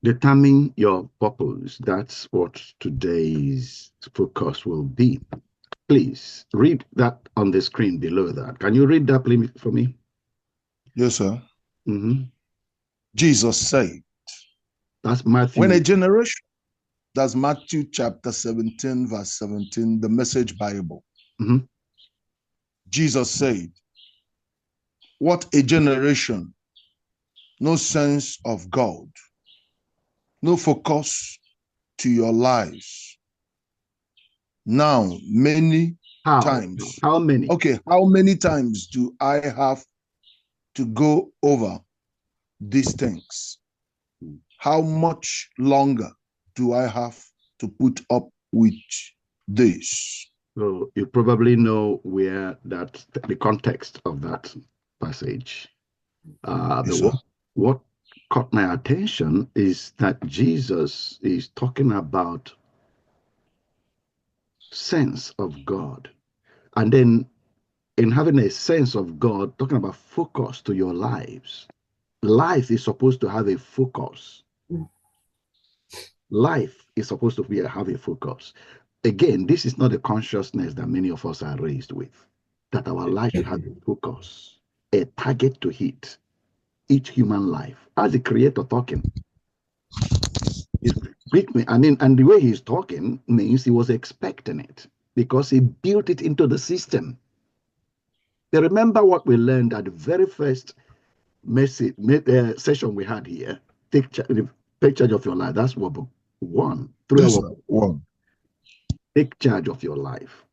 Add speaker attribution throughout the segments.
Speaker 1: Determine your purpose. That's what today's focus will be. Please read that on the screen below that. Can you read that please for me?
Speaker 2: Yes, sir. Jesus said,
Speaker 1: that's Matthew.
Speaker 2: When a generation, that's Matthew chapter 17, verse 17, the Message Bible. Jesus said, what a generation, no sense of God, no focus to your lives. Now, many times.
Speaker 1: How many?
Speaker 2: Okay, how many times do I have to go over these things? How much longer do I have to put up with this?
Speaker 1: So you probably know where that the context of that passage.
Speaker 2: Yes,
Speaker 1: what caught my attention is that Jesus is talking about sense of God, and then in having a sense of God, talking about focus to your lives. Life is supposed to have a focus. Life is supposed to have a focus. Again, this is not the consciousness that many of us are raised with, that our life should have a focus, a target to hit. Each human life, as the creator talking, and the way he's talking means he was expecting it because he built it into the system. You remember what we learned at the very first session we had here? Take charge of your life. That's what book 1.
Speaker 2: One.
Speaker 1: Take charge of your life.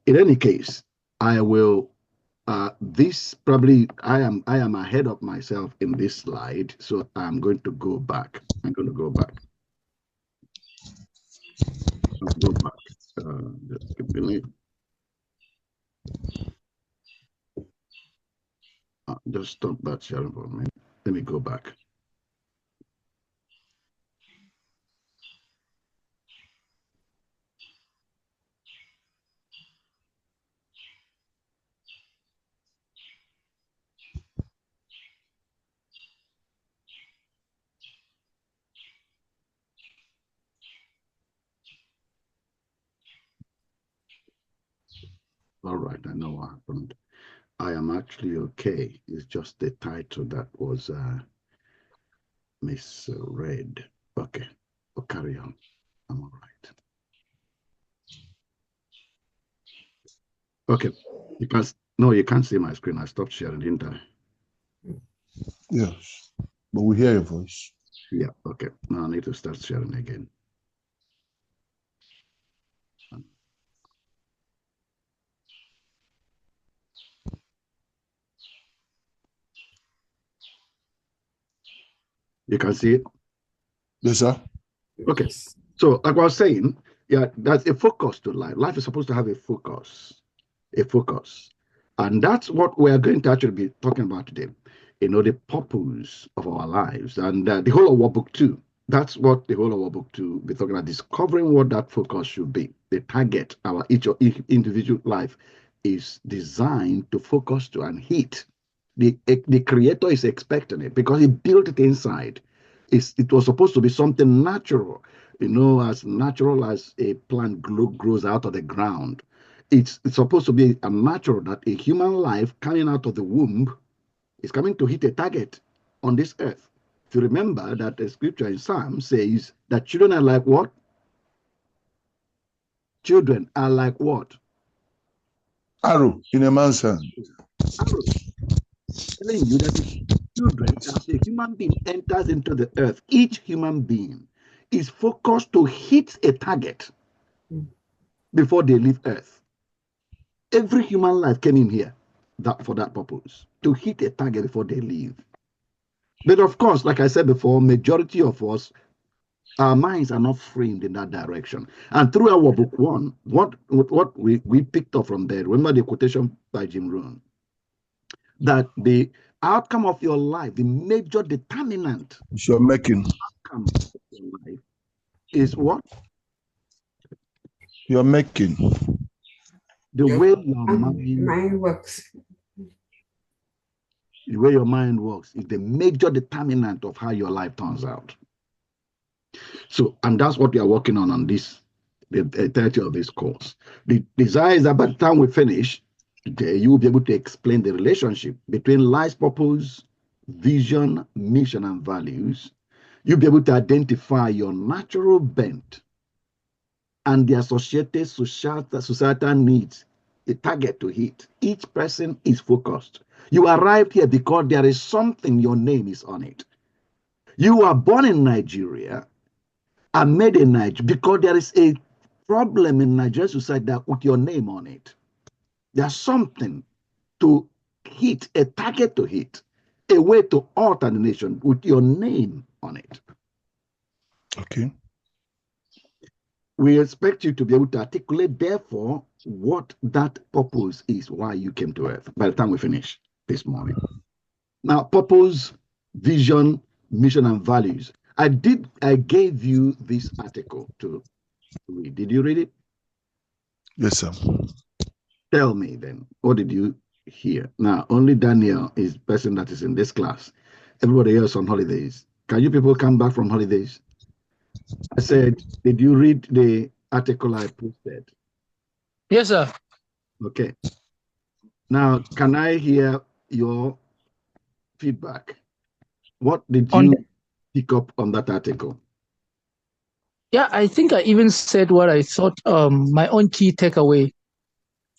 Speaker 1: In any case, I will. This probably I am ahead of myself in this slide, so I'm going to go back. I'm going to go back. I'll go back. Just a minute. Just stop that sharing for a minute. Let me go back. All right, I know what happened. I am actually okay. It's just the title that was misread. Okay, we'll carry on. I'm all right. Okay, you can't see my screen. I stopped sharing, didn't I?
Speaker 2: Yes, but we hear your voice.
Speaker 1: Yeah, okay. Now I need to start sharing again. You can see it?
Speaker 2: Yes, sir.
Speaker 1: Okay. So, like I was saying, yeah, that's a focus to life. Life is supposed to have a focus. And that's what we're going to actually be talking about today. The purpose of our lives. And the whole of Workbook 2. That's what the whole of Workbook 2 be talking about, discovering what that focus should be. The target, each individual life is designed to focus to and hit. The creator is expecting it because he built it inside. It was supposed to be something natural, as natural as a plant grows out of the ground. It's supposed to be a natural that a human life coming out of the womb is coming to hit a target on this earth. If you remember that the scripture in Psalm says that children are like what? Children are like what?
Speaker 2: Arrow in a man's hand.
Speaker 1: Arrow. Telling you that children, as a human being enters into the earth, each human being is focused to hit a target before they leave earth. Every human life came in here for that purpose, to hit a target before they leave. But of course, like I said before, majority of us, our minds are not framed in that direction. And through our book 1, what we picked up from there, remember the quotation by Jim Rohn, that the outcome of your life, the major determinant
Speaker 2: you're making
Speaker 1: outcome of your life is what?
Speaker 2: You're making.
Speaker 1: The way your mind
Speaker 3: works.
Speaker 1: the way your mind works, is the major determinant of how your life turns out. So, and that's what we are working on this, the entirety of this course. The desire is that by the time we finish, you will be able to explain the relationship between life's purpose, vision, mission, and values. You'll be able to identify your natural bent and the associated societal needs, a target to hit. Each person is focused. You arrived here because there is something, your name is on it. You are born in Nigeria and made in Nigeria because there is a problem in Nigerian society that with your name on it. There's something to hit, a target to hit, a way to alter the nation with your name on it.
Speaker 2: Okay.
Speaker 1: We expect you to be able to articulate, therefore, what that purpose is, why you came to Earth, by the time we finish this morning. Now, purpose, vision, mission, and values. I gave you this article to read. Did you read it?
Speaker 2: Yes, sir.
Speaker 1: Tell me then, what did you hear? Now, only Daniel is the person that is in this class. Everybody else on holidays. Can you people come back from holidays? I said, did you read the article I posted?
Speaker 3: Yes, sir.
Speaker 1: Okay. Now, can I hear your feedback? What did you pick up on that article?
Speaker 3: Yeah, I think I even said what I thought, my own key takeaway.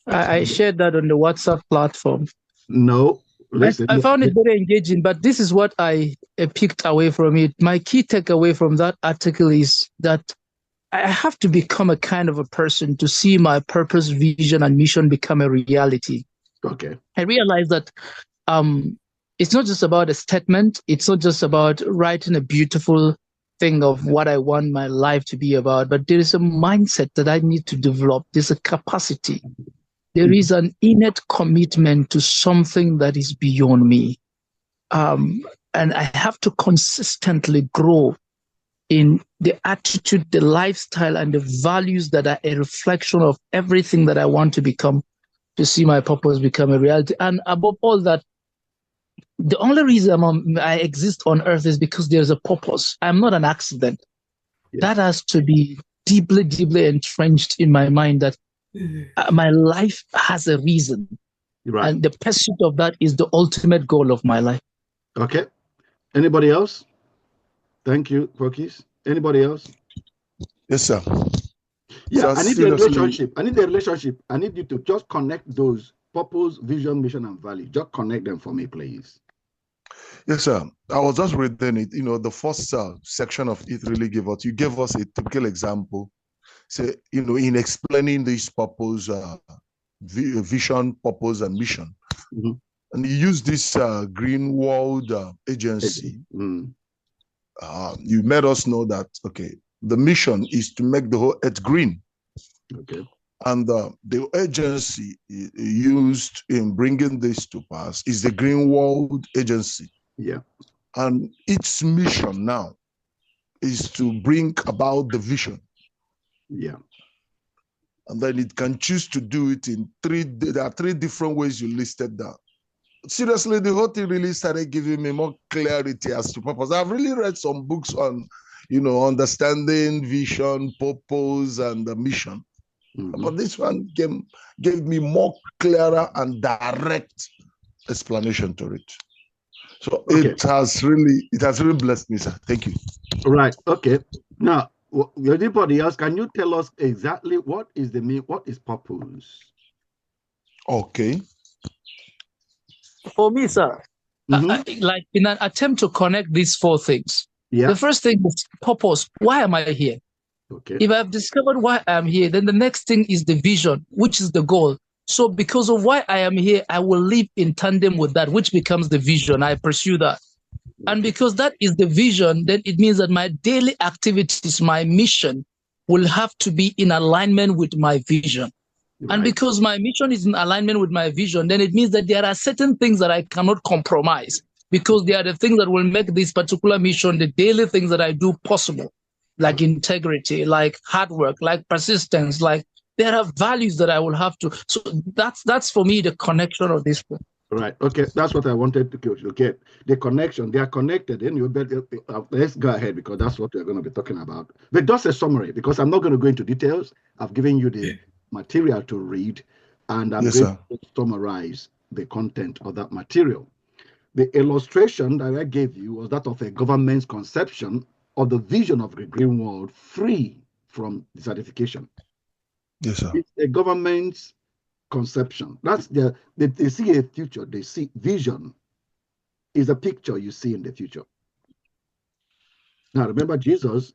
Speaker 3: I shared that on the WhatsApp platform.
Speaker 1: No, listen.
Speaker 3: I found it very engaging, but this is what I picked away from it. My key takeaway from that article is that I have to become a kind of a person to see my purpose, vision, and mission become a reality.
Speaker 1: Okay.
Speaker 3: I realized that it's not just about a statement. It's not just about writing a beautiful thing of what I want my life to be about, but there is a mindset that I need to develop. There's a capacity. There is an innate commitment to something that is beyond me. And I have to consistently grow in the attitude, the lifestyle, and the values that are a reflection of everything that I want to become, to see my purpose become a reality. And above all that, the only reason I exist on earth is because there's a purpose. I'm not an accident. Yes. That has to be deeply, deeply entrenched in my mind, that my life has a reason. Right. And the pursuit of that is the ultimate goal of my life.
Speaker 1: Okay. Anybody else? Thank you, Pokis. Anybody else?
Speaker 2: Yes, sir.
Speaker 1: Yeah, so I need the relationship. I need the relationship. I need you to just connect those purpose, vision, mission, and value. Just connect them for me, please.
Speaker 2: Yes, sir. I was just reading it. You know, the first section of it really gave us a typical example. Say, you know, in explaining this purpose, vision, purpose, and mission. Mm-hmm. And he used this Green World agency. Mm-hmm. You made us know that, okay, the mission is to make the whole earth green. Okay. And the agency used in bringing this to pass is the Green World Agency.
Speaker 1: Yeah.
Speaker 2: And its mission now is to bring about the vision.
Speaker 1: Yeah.
Speaker 2: And then it can choose to do it in there are three different ways you listed down. Seriously, the whole thing really started giving me more clarity as to purpose. I've really read some books on, you know, understanding vision, purpose, and the mission. Mm-hmm. But this one gave me more clearer and direct explanation to it. So okay. It has really blessed me, sir. Thank you.
Speaker 1: Right. Okay. Now, anybody else, can you tell us exactly what is purpose?
Speaker 2: Okay.
Speaker 3: For me, sir, like in an attempt to connect these four things, the first thing is purpose. Why am I here?
Speaker 1: Okay.
Speaker 3: If I've discovered why I'm here, then the next thing is the vision, which is the goal. So because of why I am here, I will live in tandem with that, which becomes the vision. I pursue that. And because that is the vision, then it means that my daily activities, my mission, will have to be in alignment with my vision. Right. And because my mission is in alignment with my vision, then it means that there are certain things that I cannot compromise, because they are the things that will make this particular mission, the daily things that I do, possible, like integrity, like hard work, like persistence, like there are values that I will have to. So that's for me the connection of this.
Speaker 1: Right. Okay. That's what I wanted to get. The connection. They are connected. Then you better let's go ahead because that's what we're going to be talking about. But just a summary because I'm not going to go into details. I've given you the material to read, and I'm
Speaker 2: Yes,
Speaker 1: going
Speaker 2: sir.
Speaker 1: to summarize the content of that material. The illustration that I gave you was that of a government's conception of the vision of the green world free from desertification.
Speaker 2: Yes, sir.
Speaker 1: It's a government's conception. That's they see a future, they see vision is a picture you see in the future. Now remember, Jesus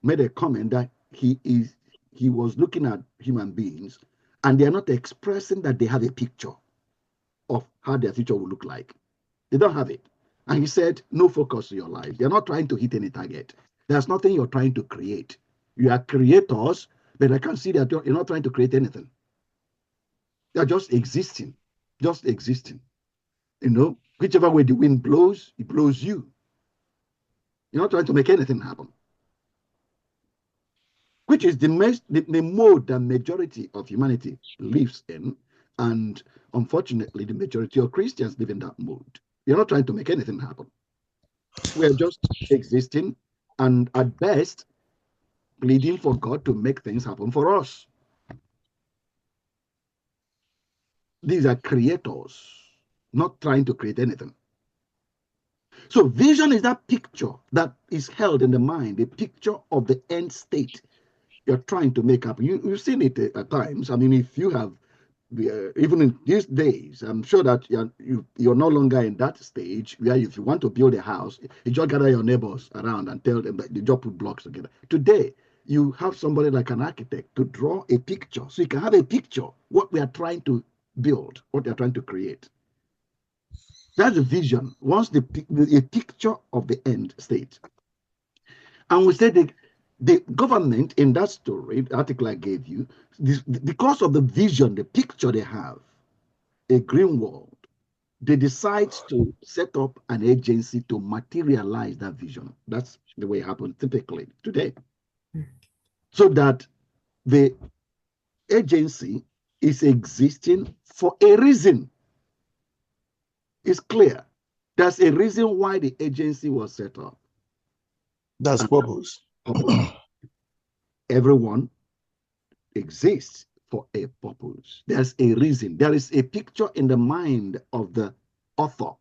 Speaker 1: made a comment that he was looking at human beings and they are not expressing that they have a picture of how their future will look like. They don't have it. And he said, no focus in your life. You're not trying to hit any target. There's nothing you're trying to create. You are creators, but I can see that you're not trying to create anything. You're just existing. Just existing. You know, whichever way the wind blows, it blows you. You're not trying to make anything happen, which is the mode that majority of humanity lives in. And unfortunately, the majority of Christians live in that mode. You're not trying to make anything happen. We're just existing and at best pleading for God to make things happen for us. These are creators, not trying to create anything. So vision is that picture that is held in the mind, a picture of the end state you're trying to make happen. You've seen it at times. I mean, if you have, even in these days, I'm sure that you're no longer in that stage where if you want to build a house, you just gather your neighbors around and tell them that you just put blocks together. Today, you have somebody like an architect to draw a picture. So you can have a picture, what we are trying to build, what they're trying to create. That's the vision. Once a picture of the end state. And we said the government in that story, the article I gave you, because of the vision, the picture they have, a green world, they decide to set up an agency to materialize that vision. That's the way it happens typically today. So that the agency is existing for a reason. It's clear. There's a reason why the agency was set up.
Speaker 2: That's purpose.
Speaker 1: Everyone exists for a purpose. There's a reason. There is a picture in the mind of the author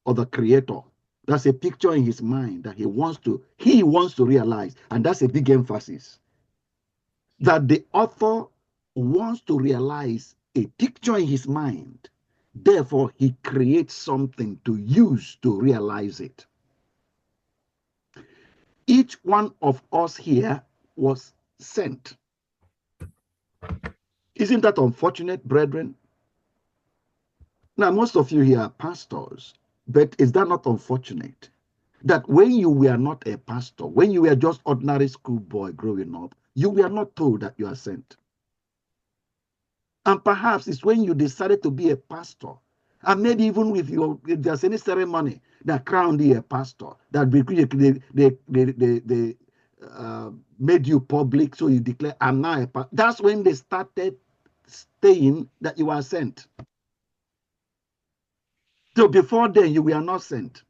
Speaker 1: or the creator. That's a picture in his mind that he wants to realize. And that's a big emphasis. That the author wants to realize a picture in his mind. Therefore, he creates something to use to realize it. Each one of us here was sent. Isn't that unfortunate, brethren? Now, most of you here are pastors, but is that not unfortunate? That when you were not a pastor, when you were just ordinary schoolboy growing up, you were not told that you are sent. And perhaps it's when you decided to be a pastor, and maybe even if there's any ceremony that crowned you a pastor, that they made you public, so you declare, I'm now a pastor. That's when they started saying that you are sent. So before then, you were not sent.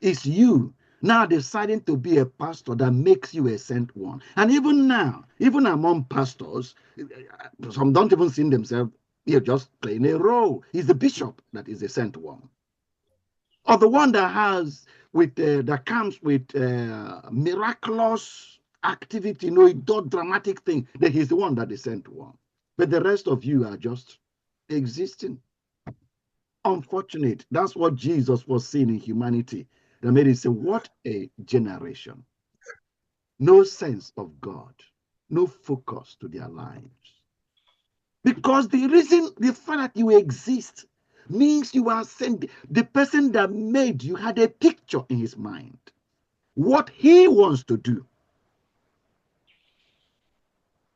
Speaker 1: It's you now deciding to be a pastor that makes you a sent one. And even now, even among pastors, some don't even see themselves, you're just playing a role. It's the bishop that is a sent one. Or the one that that comes with miraculous activity, it does dramatic thing, that he's the one that is sent one. But the rest of you are just existing. Unfortunate. That's what Jesus was seeing in humanity. That made him say, what a generation. No sense of God, no focus to their lives. Because the fact that you exist means you are sent. The person that made you had a picture in his mind. What he wants to do.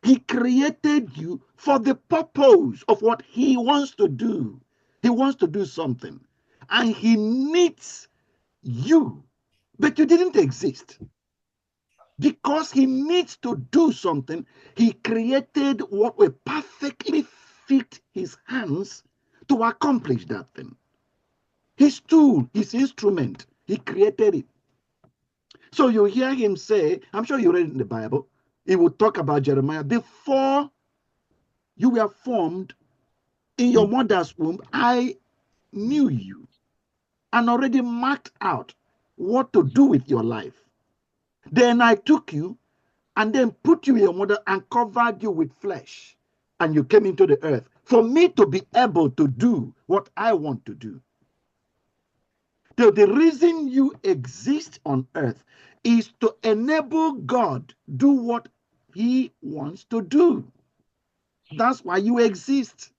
Speaker 1: He created you for the purpose of what he wants to do. He wants to do something. And he needs you, but you didn't exist. Because he needs to do something, he created what will perfectly fit his hands to accomplish that thing. His tool, his instrument. He created it. So you hear him say, I'm sure you read it in the Bible, he will talk about Jeremiah, before you were formed in your mother's womb, I knew you and already marked out what to do with your life. Then I took you and then put you in your mother and covered you with flesh. And you came into the earth for me to be able to do what I want to do. The reason you exist on earth is to enable God do what he wants to do. That's why you exist.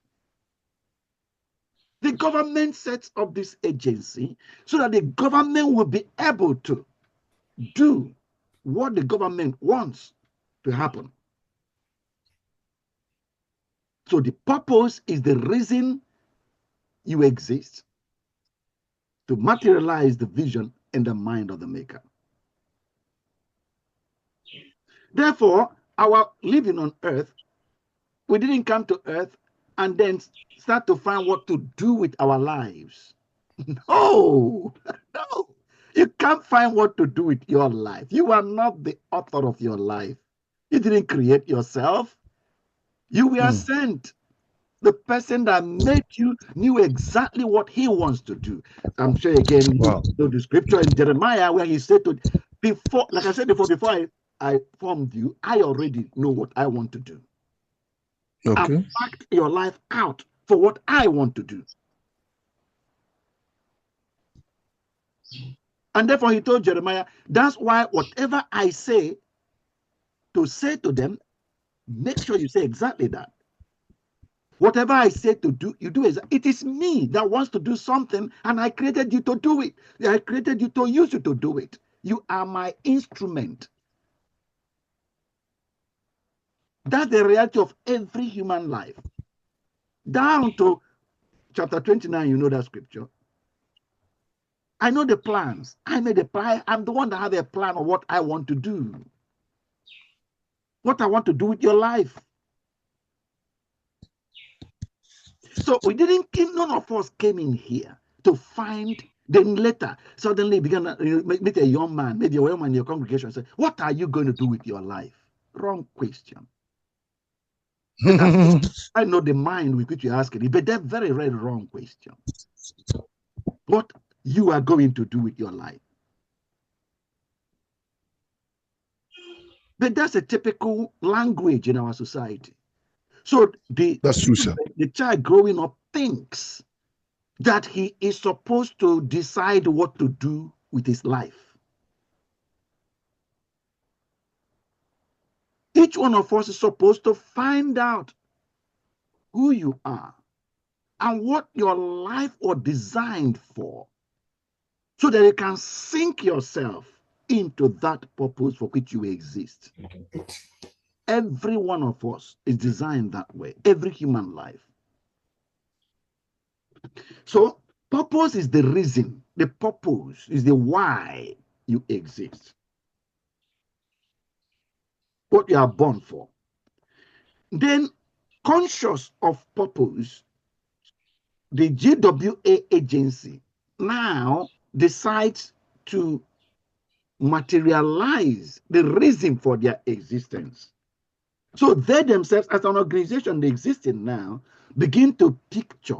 Speaker 1: The government sets up this agency so that the government will be able to do what the government wants to happen. So the purpose is the reason you exist, to materialize the vision in the mind of the maker. Therefore, our living on earth, we didn't come to earth and then start to find what to do with our lives. No, no. You can't find what to do with your life. You are not the author of your life. You didn't create yourself. You were sent. The person that made you knew exactly what he wants to do. I'm sure again, you know the scripture in Jeremiah where he said to, before, like I said before I formed you, I already know what I want to do.
Speaker 2: Okay.
Speaker 1: I've packed your life out for what I want to do. And therefore he told Jeremiah, that's why whatever I say to them, make sure you say exactly that. Whatever I say to do, you do it. It is me that wants to do something, and I created you to do it. I created you to use you to do it. You are my instrument. That's the reality of every human life. Down to chapter 29, you know that scripture. I know the plans. I made a plan. I'm the one that have a plan of what I want to do. What I want to do with your life. So we didn't, none of us came in here to find, then later, suddenly began to meet a young man, maybe a young man in your congregation and say, what are you going to do with your life? Wrong question. I know the mind with which you're asking it, but that's very, very wrong question. What you are going to do with your life. But that's a typical language in our society. So
Speaker 2: that's true, sir.
Speaker 1: The child growing up thinks that he is supposed to decide what to do with his life. Each one of us is supposed to find out who you are and what your life was designed for, so that you can sink yourself into that purpose for which you exist. Every one of us is designed that way, every human life. So purpose is the reason, the purpose is the why you exist. What you are born for. Then, conscious of purpose, the GWA agency now decides to materialize the reason for their existence. So they themselves, as an organization they exist in now, begin to picture,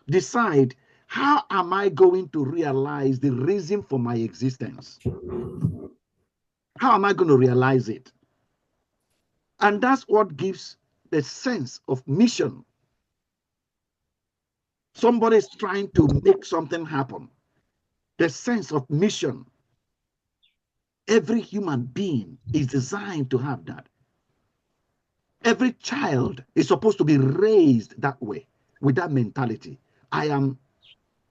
Speaker 1: decide, how am I going to realize the reason for my existence? How am I going to realize it? And that's what gives the sense of mission. Somebody is trying to make something happen. The sense of mission. Every human being is designed to have that. Every child is supposed to be raised that way, with that mentality. I am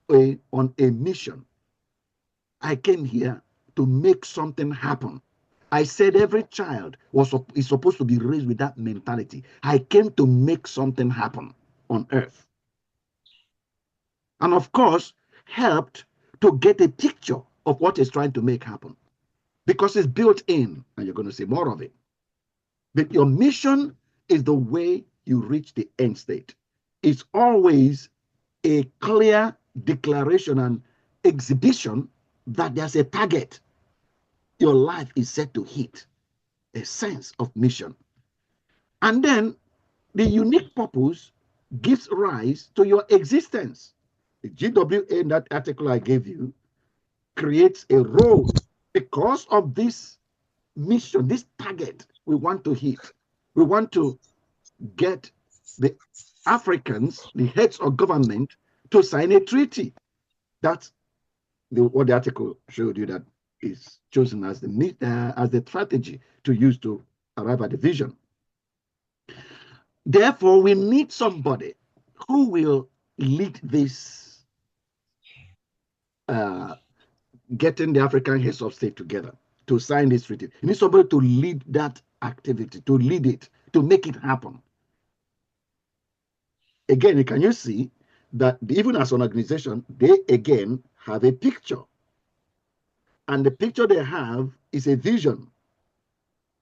Speaker 1: on a mission. I came here to make something happen. I said every child is supposed to be raised with that mentality. I came to make something happen on earth. And of course, helped to get a picture of what is trying to make happen. Because it's built in, and you're going to see more of it. But your mission is the way you reach the end state. It's always a clear declaration and exhibition that there's a target your life is set to hit, a sense of mission. And then the unique purpose gives rise to your existence. The GWA in that article I gave you creates a role because of this mission, this target we want to hit. We want to get the Africans, the heads of government, to sign a treaty. That's what the article showed you, that is chosen as the strategy to use to arrive at the vision. Therefore, we need somebody who will lead this getting the African heads of state together to sign this treaty. You need somebody to lead that activity, to lead it, to make it happen. Again, can you see that even as an organization, they again have a picture. And the picture they have is a vision.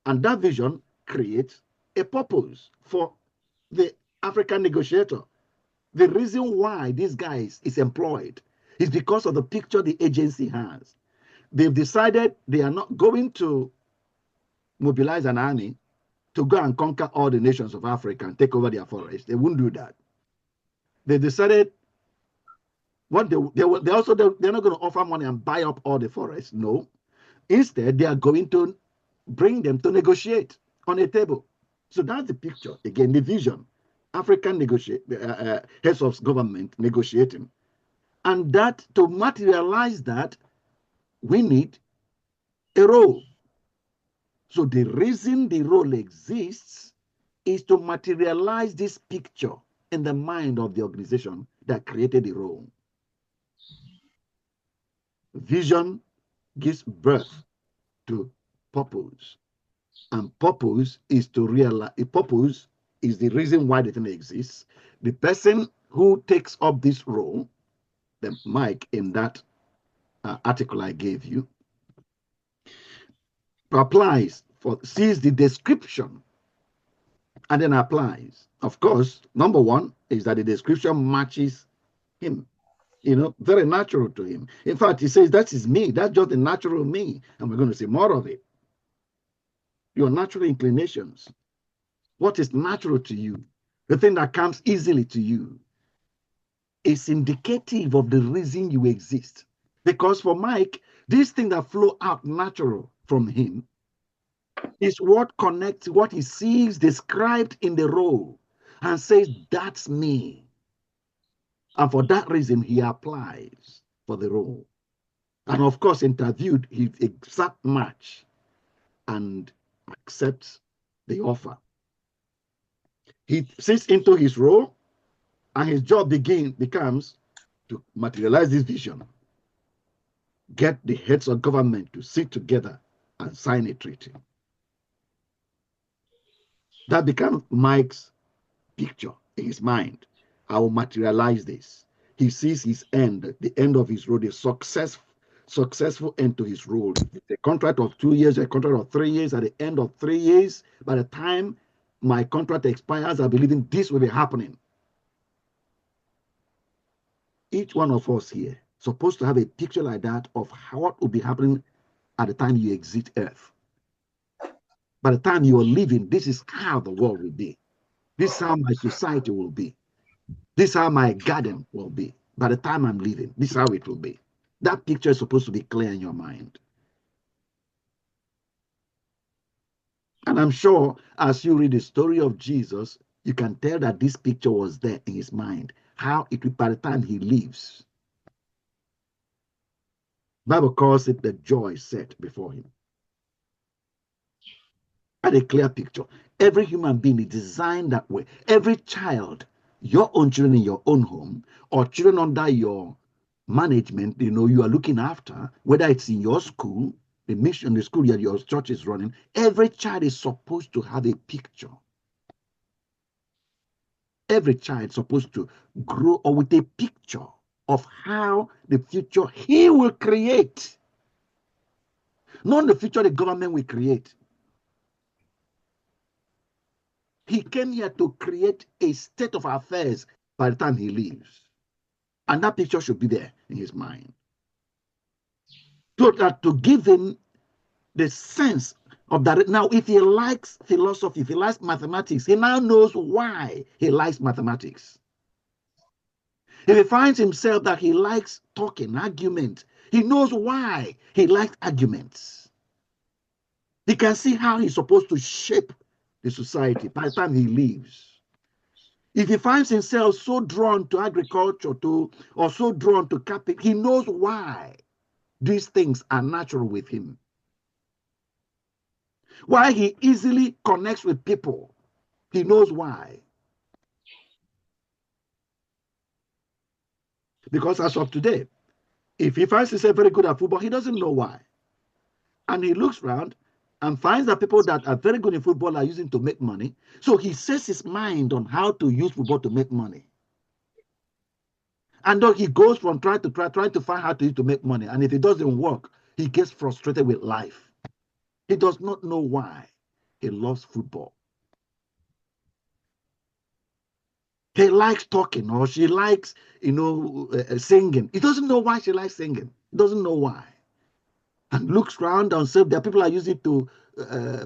Speaker 1: And that vision creates a purpose for the African negotiator. The reason why this guy is employed is because of the picture the agency has. They've decided they are not going to mobilize an army to go and conquer all the nations of Africa and take over their forests. They won't do that. They decided what they're not going to offer money and buy up all the forests. No. Instead, they are going to bring them to negotiate on a table. So that's the picture. Again, the vision. African heads of government negotiating. And that, to materialize that, we need a role. So the reason the role exists is to materialize this picture in the mind of the organization that created the role. Vision gives birth to purpose. And purpose is to realize, purpose is the reason why the thing exists. The person who takes up this role, the Mike in that article I gave you, sees the description and then applies. Of course, number one is that the description matches him, very natural to him. In fact, he says, that is me. That's just the natural me. And we're going to see more of it. Your natural inclinations. What is natural to you? The thing that comes easily to you is indicative of the reason you exist. Because for Mike, this thing that flow out natural from him is what connects what he sees described in the role and says, that's me. And for that reason, he applies for the role. And of course, interviewed his exact match and accepts the offer. He sits into his role, and his job becomes to materialize this vision, get the heads of government to sit together and sign a treaty. That becomes Mike's picture in his mind. I will materialize this. He sees his end, the end of his road, a successful end to his road. A contract of 2 years, a contract of 3 years. At the end of 3 years, by the time my contract expires, I believe this will be happening. Each one of us here supposed to have a picture like that of what will be happening at the time you exit Earth. By the time you are leaving, this is how the world will be. This is how my society will be. This is how my garden will be. By the time I'm leaving, this is how it will be. That picture is supposed to be clear in your mind. And I'm sure as you read the story of Jesus, you can tell that this picture was there in his mind. How it will, by the time he leaves. Bible calls it the joy set before him. Had a clear picture. Every human being is designed that way. Every child, your own children in your own home, or children under your management, you are looking after, whether it's in your school, the mission, the school that your church is running, every child is supposed to have a picture. Every child is supposed to grow up with a picture of how the future he will create. Not the future the government will create. He came here to create a state of affairs by the time he leaves. And that picture should be there in his mind. so that to give him the sense of that. Now, if he likes philosophy, if he likes mathematics, he now knows why he likes mathematics. If he finds himself that he likes talking, argument, he knows why he likes arguments. He can see how he's supposed to shape the society by the time he leaves. If he finds himself so drawn to agriculture or so drawn to capital, he knows why these things are natural with him. Why he easily connects with people. He knows why. Because as of today, if he finds himself very good at football, he doesn't know why. And he looks around and finds that people that are very good in football are using to make money. So he sets his mind on how to use football to make money. And then he goes from trying to find how to make money. And if it doesn't work, he gets frustrated with life. He does not know why he loves football. He likes talking, or she likes, singing. He doesn't know why she likes singing. He doesn't know why. And looks around and says there are people are using it to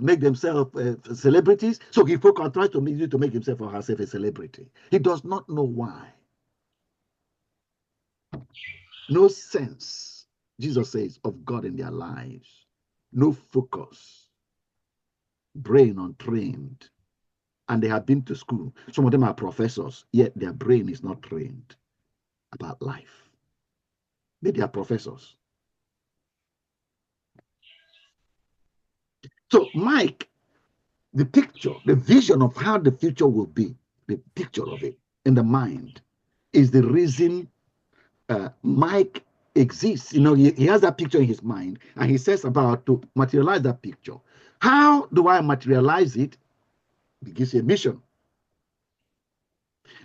Speaker 1: make themselves celebrities. So he tries to use it to make himself or herself a celebrity. He does not know why. No sense, Jesus says, of God in their lives. No focus. Brain untrained. And they have been to school. Some of them are professors, yet their brain is not trained about life. They are professors. So, Mike, the picture, the vision of how the future will be, the picture of it in the mind is the reason Mike exists. He has that picture in his mind, and he says about to materialize that picture. How do I materialize it? He gives you a mission.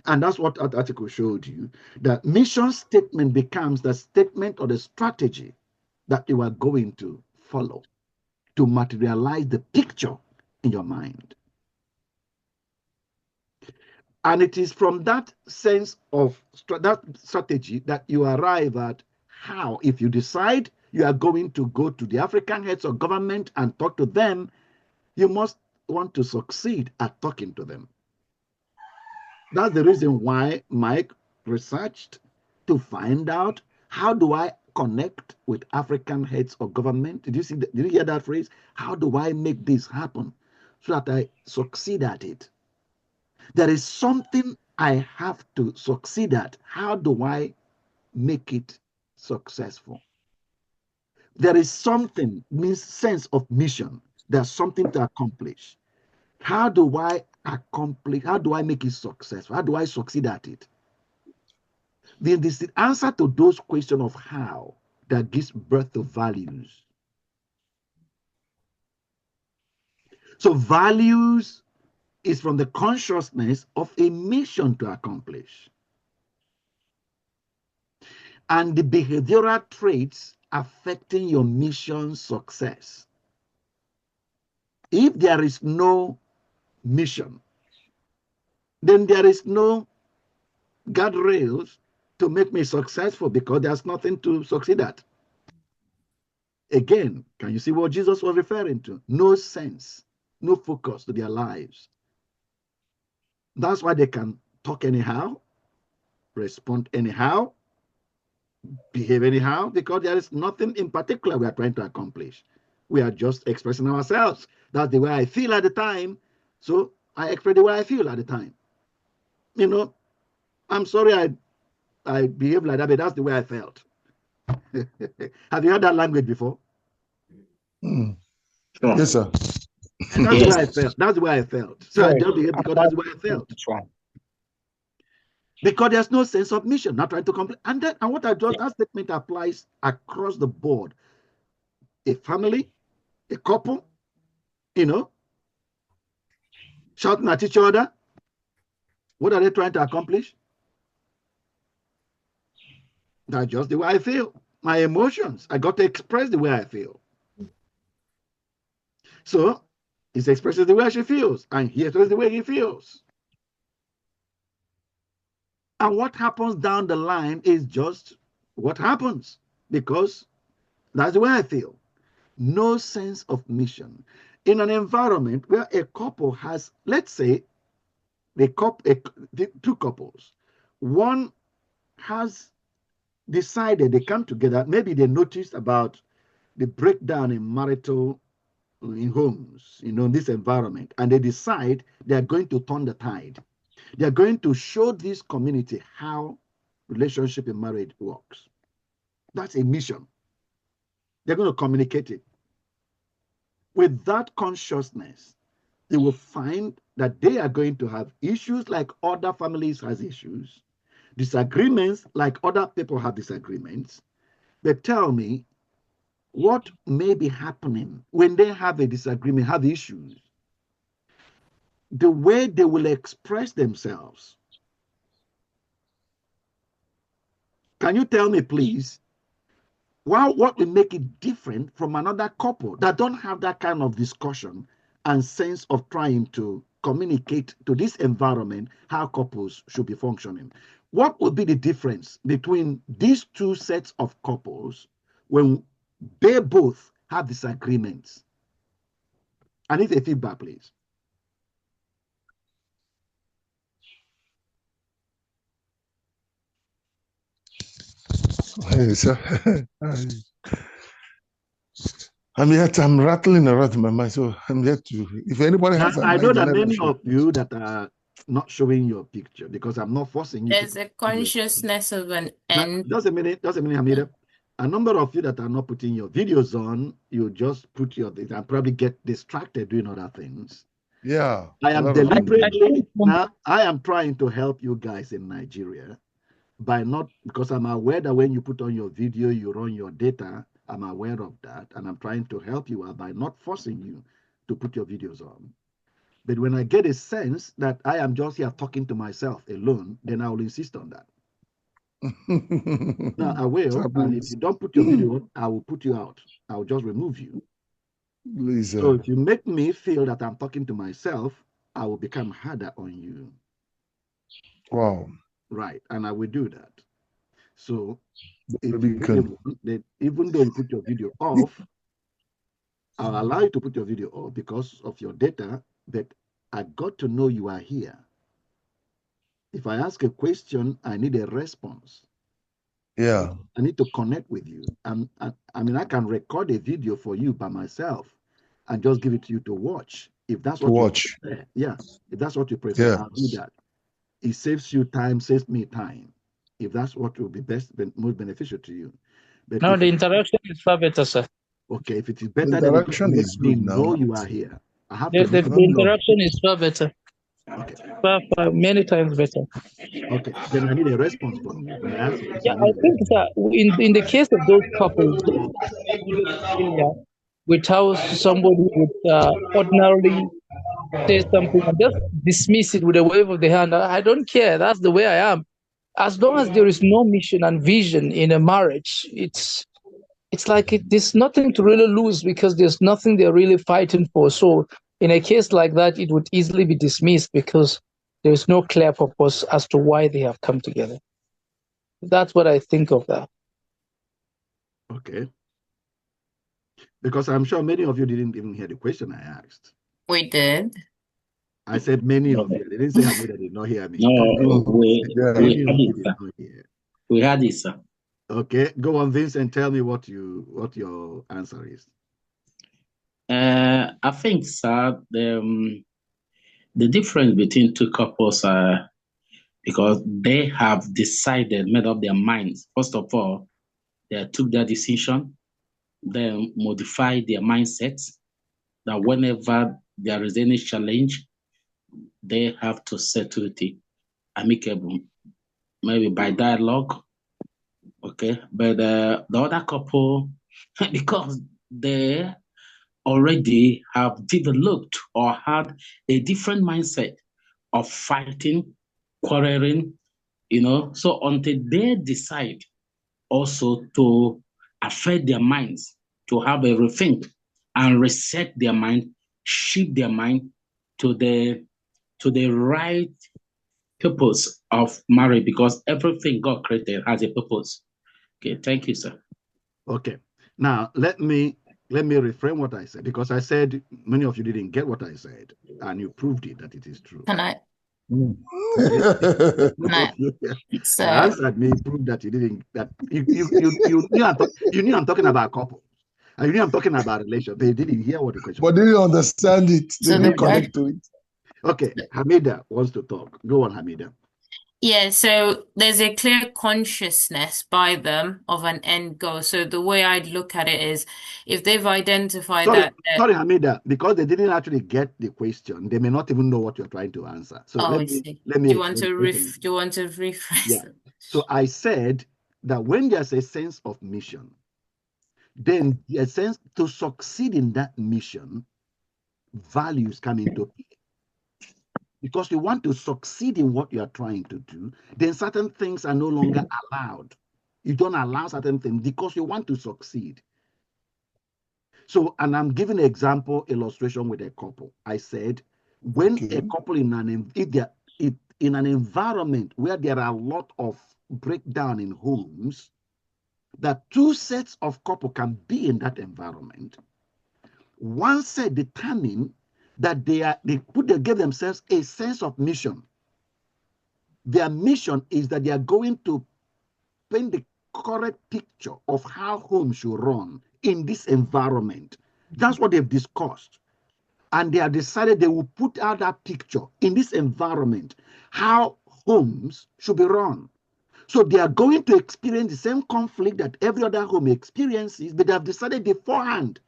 Speaker 1: And that's what that article showed you. The mission statement becomes the statement or the strategy that you are going to follow to materialize the picture in your mind. And it is from that sense of that strategy that you arrive at how, if you decide you are going to go to the African heads of government and talk to them, you must want to succeed at talking to them. That's the reason why Mike researched to find out, how do I connect with African heads of government? Did you hear that phrase? How do I make this happen so that I succeed at it? There is something I have to succeed at. How do I make it successful? There is something, means sense of mission. There's something to accomplish. How do I accomplish? How do I make it successful? How do I succeed at it? Then this is the answer to those questions of how that gives birth to values. So values is from the consciousness of a mission to accomplish. And the behavioral traits affecting your mission success. If there is no mission, then there is no guardrails to make me successful, because there's nothing to succeed at. Again, can you see what Jesus was referring to? No sense, no focus to their lives. That's why they can talk anyhow, respond anyhow, behave anyhow, because there is nothing in particular we are trying to accomplish. We are just expressing ourselves. That's the way I feel at the time, so I express the way I feel at the time. I'm sorry I behave like that, but that's the way I felt. Have you heard that language before?
Speaker 2: Yes, sir.
Speaker 1: That's the way I felt. That's the way I felt. So I just behave because that's the way I felt. Because there's no sense of mission, not trying to complete. And what I just, that statement applies across the board. A family, a couple, shouting at each other. What are they trying to accomplish? That's just the way I feel. My emotions, I got to express the way I feel. So he expresses the way she feels, and he expresses the way he feels. And what happens down the line is just what happens, because That's the way I feel. No sense of mission. In an environment where a couple has, let's say, the two couples, one has decided they come together, maybe they noticed about the breakdown in homes, in this environment, and they decide they are going to turn the tide. They are going to show this community how relationship in marriage works. That's a mission. They're going to communicate it. With that consciousness, you will find that they are going to have issues like other families has issues, disagreements like other people have disagreements. They tell me what may be happening when they have a disagreement, have issues. The way they will express themselves. Can you tell me, please, what will make it different from another couple that don't have that kind of discussion and sense of trying to communicate to this environment how couples should be functioning? What would be the difference between these two sets of couples when they both have disagreements? I need a feedback, please.
Speaker 2: Hey, sir. I'm rattling around in my mind, so I'm here to. If anybody has an
Speaker 1: I know
Speaker 2: idea,
Speaker 1: that
Speaker 2: let them
Speaker 1: many
Speaker 2: share.
Speaker 1: of you that are not showing your picture because I'm not forcing you
Speaker 4: There's
Speaker 1: to.
Speaker 4: a consciousness of an
Speaker 1: Now,
Speaker 4: end.
Speaker 1: just a minute, Hamida. A number of you that are not putting your videos on, you just put your things and probably get distracted doing other things.
Speaker 2: Yeah.
Speaker 1: I am
Speaker 2: a lot of them do.
Speaker 1: deliberately now. I am trying to help you guys in Nigeria by not, because I'm aware that when you put on your video, you run your data. I'm aware of that, and I'm trying to help you out by not forcing you to put your videos on. But when I get a sense that I am just here talking to myself alone, then I will insist on that. Now I will, and if you don't put your video on, I will put you out. I will just remove you.
Speaker 2: Lisa.
Speaker 1: So if you make me feel that I'm talking to myself, I will become harder on you.
Speaker 2: Wow.
Speaker 1: Right, and I will do that. So if
Speaker 2: Maybe
Speaker 1: you really want, then even though you put your video off, I'll allow you to put your video off because of your data, but I got to know you are here. If I ask a question, I need a response.
Speaker 2: Yeah.
Speaker 1: I need to connect with you. I mean, I can record a video for you by myself and just give it to you to watch. If that's what you prefer. Yeah, if that's what you prefer,
Speaker 2: Yeah.
Speaker 1: I'll do that. It saves you time, saves me time. If that's what will be most beneficial to you. But
Speaker 3: no, the interaction is far better, sir.
Speaker 1: Okay, if it is better,
Speaker 2: The
Speaker 1: then it
Speaker 2: interaction
Speaker 1: makes
Speaker 2: is
Speaker 1: me
Speaker 2: good now.
Speaker 1: know you are here. I have
Speaker 3: The,
Speaker 1: to.
Speaker 3: the, the interaction is far better.
Speaker 1: Okay.
Speaker 3: Far many times better.
Speaker 1: Okay, then I need a response from you. When I ask a question,
Speaker 3: Yeah,
Speaker 1: I need
Speaker 3: I
Speaker 1: a
Speaker 3: think
Speaker 1: response.
Speaker 3: that in the case of those couples, familiar with how somebody would ordinarily say something and just dismiss it with a wave of the hand. I don't care. That's the way I am. As long as there is no mission and vision in a marriage, it's like there's nothing to really lose because there's nothing they're really fighting for. So in a case like that, it would easily be dismissed because there's no clear purpose as to why they have come together. That's what I think of that.
Speaker 1: Okay. Because I'm sure many of you didn't even hear the question I asked.
Speaker 4: We did.
Speaker 1: I said many of you. I didn't say Hamida did not hear me.
Speaker 5: No, we
Speaker 1: Many of
Speaker 5: had
Speaker 1: you
Speaker 5: it,
Speaker 1: did
Speaker 5: sir.
Speaker 1: not hear.
Speaker 5: We had it, sir.
Speaker 1: Okay, go on, Vince, and tell me what your answer is.
Speaker 5: I think, sir, the difference between two couples are because they have decided, made up their minds. First of all, they took their decision, then modified their mindsets that whenever there is any challenge, they have to settle it amicable, maybe by dialogue. Okay, but the other couple, because they already have developed or had a different mindset of fighting, quarreling, so until they decide also to affect their minds, to have a rethink and reset their mind, shift their mind to the right purpose of marriage, because everything God created has a purpose. Okay, thank you, sir.
Speaker 1: Okay, Now, let me reframe what I said, because I said many of you didn't get what I said, and you proved it that it is true.
Speaker 4: Can I?
Speaker 2: Mm.
Speaker 4: So,
Speaker 1: You answered me, proved that you didn't. That you knew I'm talking about couple, and you knew I'm talking about relation, but you didn't hear what the question
Speaker 2: But
Speaker 1: was.
Speaker 2: they didn't understand it. They
Speaker 4: so the
Speaker 2: didn't
Speaker 4: question.
Speaker 2: connect to it.
Speaker 1: Okay, Hamida wants to talk. Go on, Hamida.
Speaker 4: Yeah, so there's a clear consciousness by them of an end goal. So the way I'd look at it is if they've identified
Speaker 1: Sorry,
Speaker 4: that,
Speaker 1: Hamida, because they didn't actually get the question, they may not even know what you're trying to answer. So
Speaker 4: oh,
Speaker 1: let
Speaker 4: I
Speaker 1: me
Speaker 4: see.
Speaker 1: explain the question.
Speaker 4: Do you want to rephrase
Speaker 1: Yeah.
Speaker 4: it?
Speaker 1: So I said that when there's a sense of mission, then a sense to succeed in that mission, values come into play. Because you want to succeed in what you are trying to do, then certain things are no longer allowed. You don't allow certain things because you want to succeed. So, and I'm giving an example illustration with a couple. I said, when a couple in in an environment where there are a lot of breakdown in homes, that two sets of couple can be in that environment. One set determine that they give themselves a sense of mission. Their mission is that they are going to paint the correct picture of how homes should run in this environment. That's what they've discussed. And they have decided they will put out that picture in this environment, how homes should be run. So they are going to experience the same conflict that every other home experiences, but they have decided beforehand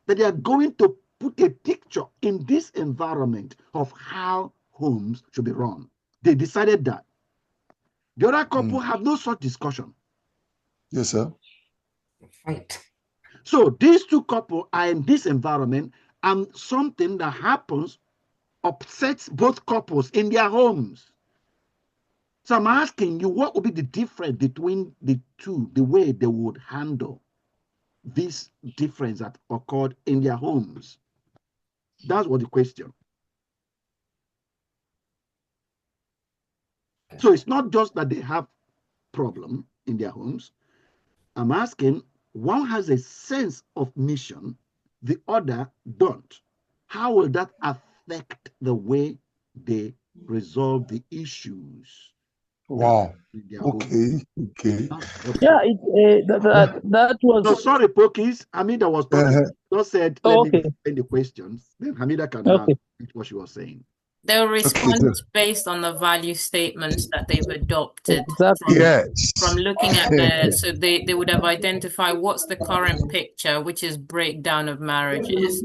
Speaker 1: that they are going to put a picture in this environment of how homes should be run. They decided that. The other couple have no such discussion.
Speaker 2: Yes, sir.
Speaker 4: Right.
Speaker 1: So these two couples are in this environment, and something that happens upsets both couples in their homes. So I'm asking you, what would be the difference between the two, the way they would handle this difference that occurred in their homes? That's what the question. So it's not just that they have problem in their homes. I'm asking, one has a sense of mission, the other don't. How will that affect the way they resolve the issues?
Speaker 2: Wow.
Speaker 1: In their home?
Speaker 2: Okay.
Speaker 3: Yeah, that was.
Speaker 1: No, sorry, Pokis. Hamida was talking. Just said, let me
Speaker 3: Okay.
Speaker 1: explain the questions. Then Hamida can now
Speaker 3: Okay.
Speaker 1: repeat what she was saying.
Speaker 4: They'll respond
Speaker 2: good.
Speaker 4: based on the value statements that they've adopted
Speaker 3: Exactly.
Speaker 4: from looking at so they would have identified what's the current picture, which is breakdown of marriages,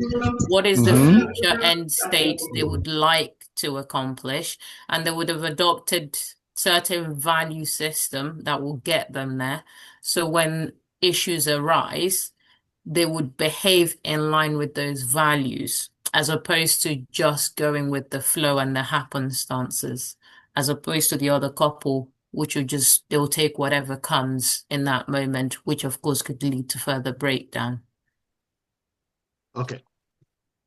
Speaker 4: what is the future end state they would like to accomplish, and they would have adopted certain value system that will get them there. So when issues arise, they would behave in line with those values, as opposed to just going with the flow and the happenstances, as opposed to the other couple, which will just, they'll take whatever comes in that moment, which of course could lead to further breakdown.
Speaker 1: Okay.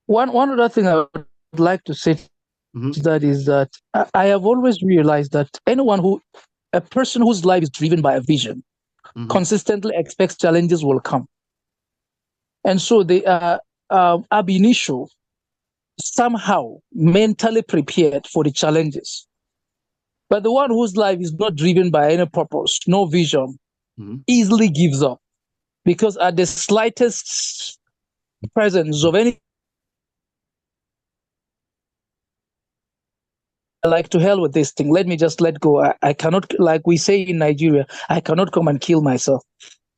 Speaker 3: One other thing I would like to say to that is that I have always realized that a person whose life is driven by a vision, consistently expects challenges will come. And so they are ab initio somehow mentally prepared for the challenges. But the one whose life is not driven by any purpose, no vision, easily gives up, because at the slightest presence of any, like, to hell with this thing, let me just let go. I cannot, like we say in Nigeria, I cannot come and kill myself.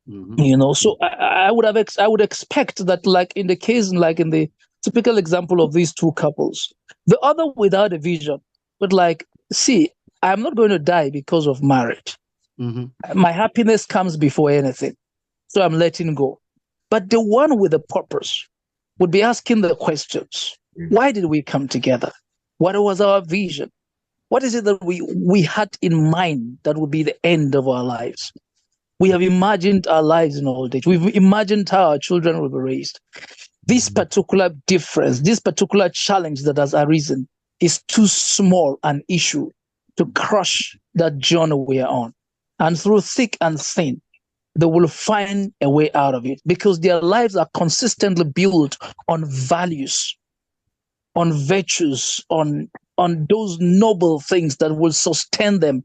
Speaker 3: So I would expect that, like in the case, like in the typical example of these two couples, the other without a vision would like, see, I'm not going to die because of marriage. My happiness comes before anything, so I'm letting go. But the one with a purpose would be asking the questions: why did we come together? What was our vision? What is it that we had in mind that would be the end of our lives? We have imagined our lives in old age. We've imagined how our children will be raised. This particular difference, this particular challenge that has arisen is too small an issue to crush that journey we are on. And through thick and thin, they will find a way out of it because their lives are consistently built on values, on virtues, on those noble things that will sustain them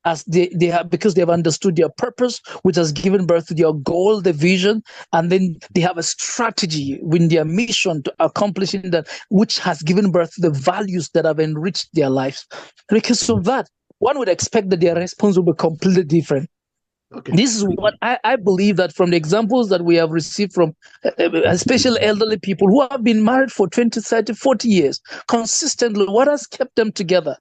Speaker 3: as they have, because they have understood their purpose, which has given birth to their goal, the vision, and then they have a strategy with their mission to accomplishing that, which has given birth to the values that have enriched their lives. Because of that, one would expect that their response will be completely different.
Speaker 1: Okay.
Speaker 3: This is what I believe, that from the examples that we have received from especially elderly people who have been married for 20, 30, 40 years, consistently, what has kept them together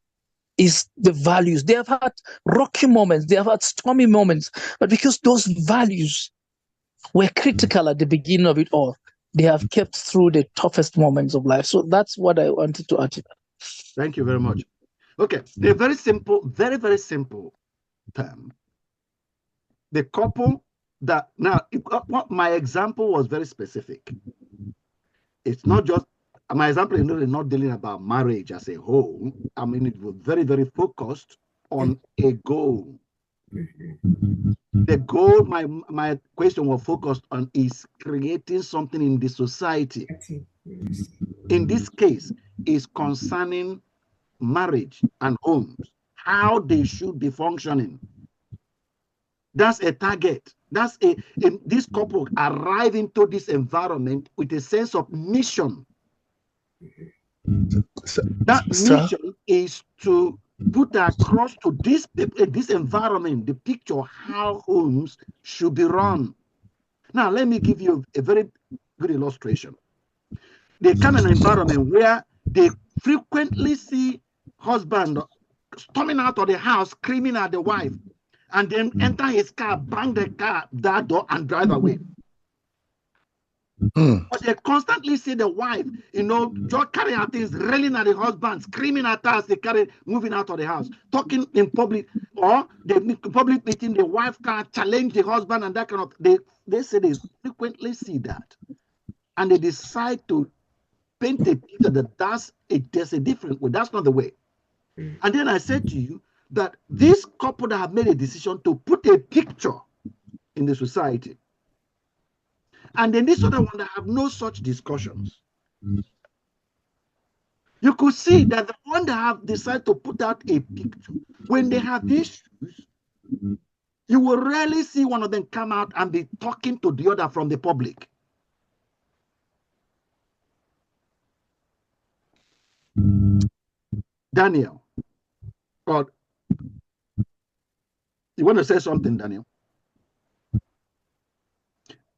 Speaker 3: is the values. They have had rocky moments, they have had stormy moments, but because those values were critical at the beginning of it all, they have kept through the toughest moments of life. So that's what I wanted to add to that.
Speaker 1: Thank you very much. Okay, a very simple, very, very simple term. The couple that, now, my example was very specific. It's not just, my example is really not dealing about marriage as a whole. I mean, it was very, very focused on a goal. The goal my question was focused on is creating something in the society. In this case, is concerning marriage and homes, how they should be functioning. That's a target. That's this couple arrive into this environment with a sense of mission. That mission is to put across to this environment the picture of how homes should be run. Now, let me give you a very good illustration. They come in an environment where they frequently see husband storming out of the house, screaming at the wife, and then enter his car, bang that door, and drive away. But they constantly see the wife, just carrying out things, railing at the husband, screaming at us, they carry moving out of the house, talking in public, or they public meeting, the wife can challenge the husband and that kind of. They say they frequently see that, and they decide to paint a picture that there's a different way. That's not the way. And then I said to you that this couple that have made a decision to put a picture in the society, and then this other one that have no such discussions. You could see that the one that have decided to put out a picture, when they have issues, you will rarely see one of them come out and be talking to the other from the public. Daniel, God, you want to say something, Daniel?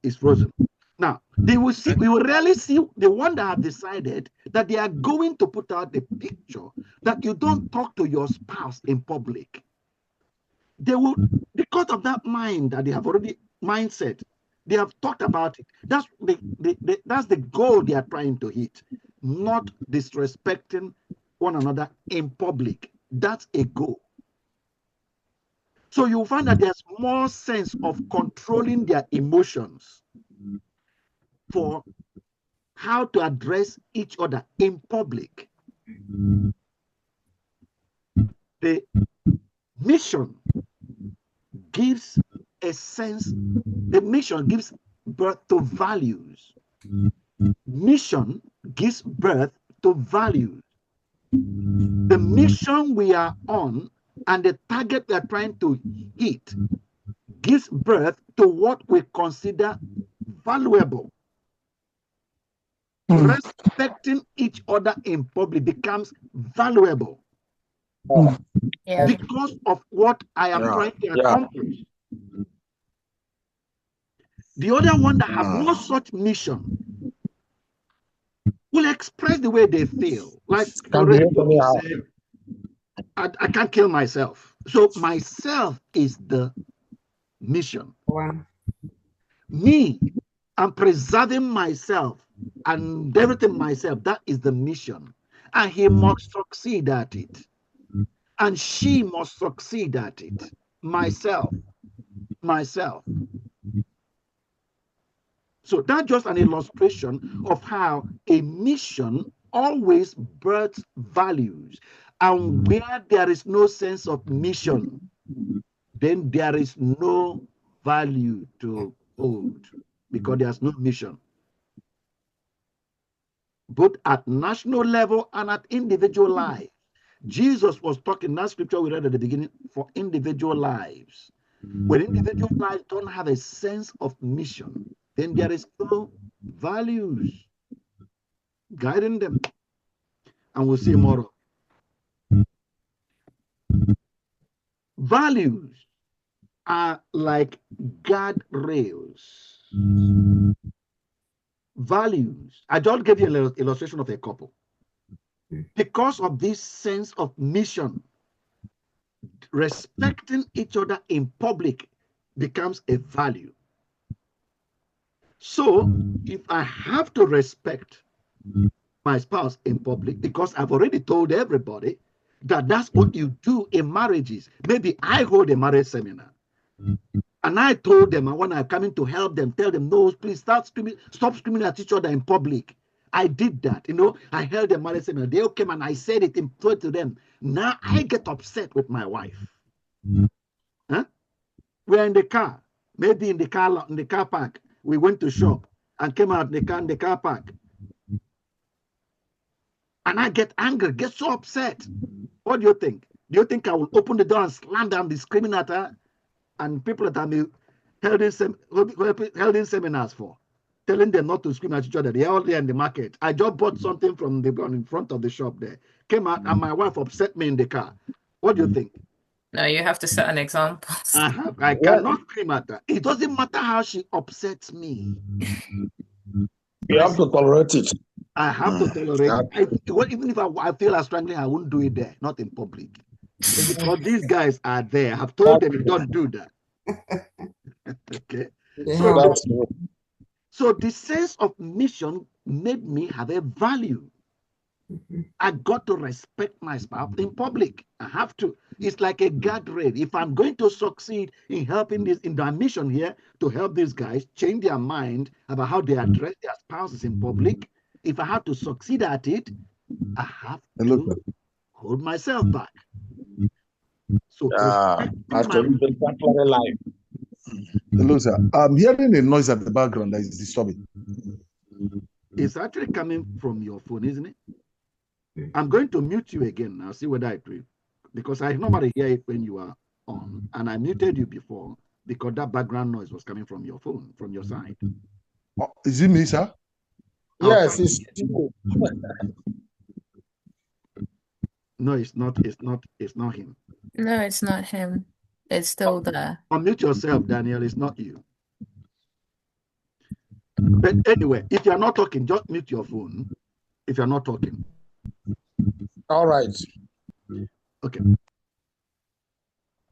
Speaker 1: It's frozen. Now, we will rarely see the one that have decided that they are going to put out the picture that you don't talk to your spouse in public. They will, because of that mind that they have already mindset, they have talked about it. That's the goal they are trying to hit, not disrespecting one another in public. That's a goal. So you'll find that there's more sense of controlling their emotions for how to address each other in public. The mission gives a sense, the mission gives birth to values. Mission gives birth to values. The mission we are on and the target we are trying to hit gives birth to what we consider valuable. Respecting each other in public becomes valuable because of what I am trying to accomplish. The other one that have no such mission will express the way they feel. Like said, I can't kill myself. So myself is the mission.
Speaker 6: Wow.
Speaker 1: Me, I'm preserving myself and everything myself. That is the mission. And he must succeed at it. And she must succeed at it. Myself. So that's just an illustration of how a mission always births values. And where there is no sense of mission, then there is no value to hold because there's no mission, both at national level and at individual life. Jesus was talking, that scripture we read at the beginning, for individual lives. When individual lives don't have a sense of mission, then there is no values guiding them. And we'll see more of. Values are like guardrails. Values. I just gave you an illustration of a couple. Because of this sense of mission, respecting each other in public becomes a value. So if I have to respect my spouse in public, because I've already told everybody that that's what you do in marriages. Maybe I hold a marriage seminar and I told them, and when I'm coming to help them, tell them, no, please stop screaming at each other in public. I did that, I held a marriage seminar. They came and I said it in front to them. Now I get upset with my wife. Huh? We're in the car, maybe in the car park. We went to shop and came out in the car park. And I get angry, get so upset. What do you think? Do you think I will open the door and slam down, be screaming at her? And people that I'm held in seminars for, telling them not to scream at each other. They're all there in the market. I just bought something from the ground in front of the shop there. Came out and my wife upset me in the car. What do you think?
Speaker 4: No, you have to set an example.
Speaker 1: I cannot scream at her. It doesn't matter how she upsets me.
Speaker 6: You have to tolerate it.
Speaker 1: I have to tolerate it. Even if I feel like strangling, I won't do it there, not in public. Because these guys are there. I have told them you don't do that. Okay.
Speaker 6: Yeah.
Speaker 1: So the sense of mission made me have a value. I got to respect my spouse in public. I have to. It's like a guardrail. If I'm going to succeed in helping this in the mission here to help these guys change their mind about how they address their spouses in public, if I have to succeed at it, I have to hold myself back. So
Speaker 2: hello, sir. I'm hearing a noise at the background that is disturbing.
Speaker 1: It's actually coming from your phone, isn't it? I'm going to mute you again now, see whether I do. Because I normally hear it when you are on, and I muted you before because that background noise was coming from your phone, from your side.
Speaker 2: Oh, is it me, sir?
Speaker 6: Yes, it's
Speaker 1: no, it's not him.
Speaker 4: No, it's not him. It's still there.
Speaker 1: Unmute yourself, Daniel. It's not you. But anyway, if you're not talking, just mute your phone. If you're not talking.
Speaker 6: all right.
Speaker 1: Okay.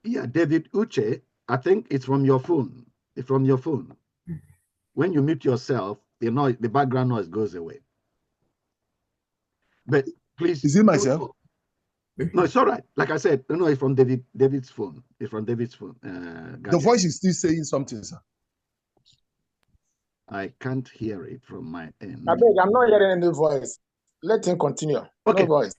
Speaker 1: Yeah, David Uche, I think it's from your phone. It's from your phone. When you mute yourself, the noise, the background noise goes away. But please.
Speaker 2: Is it myself?
Speaker 1: No, it's all right. Like I said, no, it's from David's phone. It's from David's phone.
Speaker 2: The voice is still saying something, sir.
Speaker 1: I can't hear it from my end.
Speaker 6: I beg, I'm not hearing any voice. Let him continue.
Speaker 1: Okay.
Speaker 6: No voice.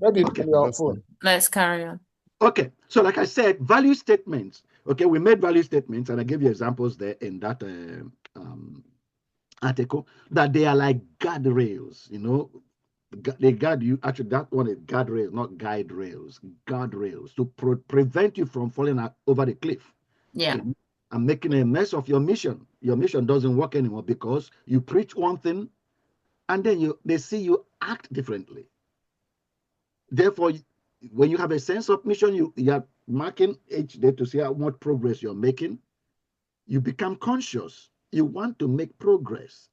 Speaker 6: Maybe from your phone.
Speaker 4: Let's carry on.
Speaker 1: Okay. So like I said, value statements. Okay, we made value statements, and I gave you examples there in that article, that they are like guardrails, they guard you. Actually, that one is guardrails, not guide rails. Guardrails to prevent you from falling over the cliff.
Speaker 4: Yeah.
Speaker 1: And making a mess of your mission. Your mission doesn't work anymore because you preach one thing and then they see you act differently. Therefore, when you have a sense of mission, you are marking each day to see how much progress you're making. You become conscious. You want to make progress.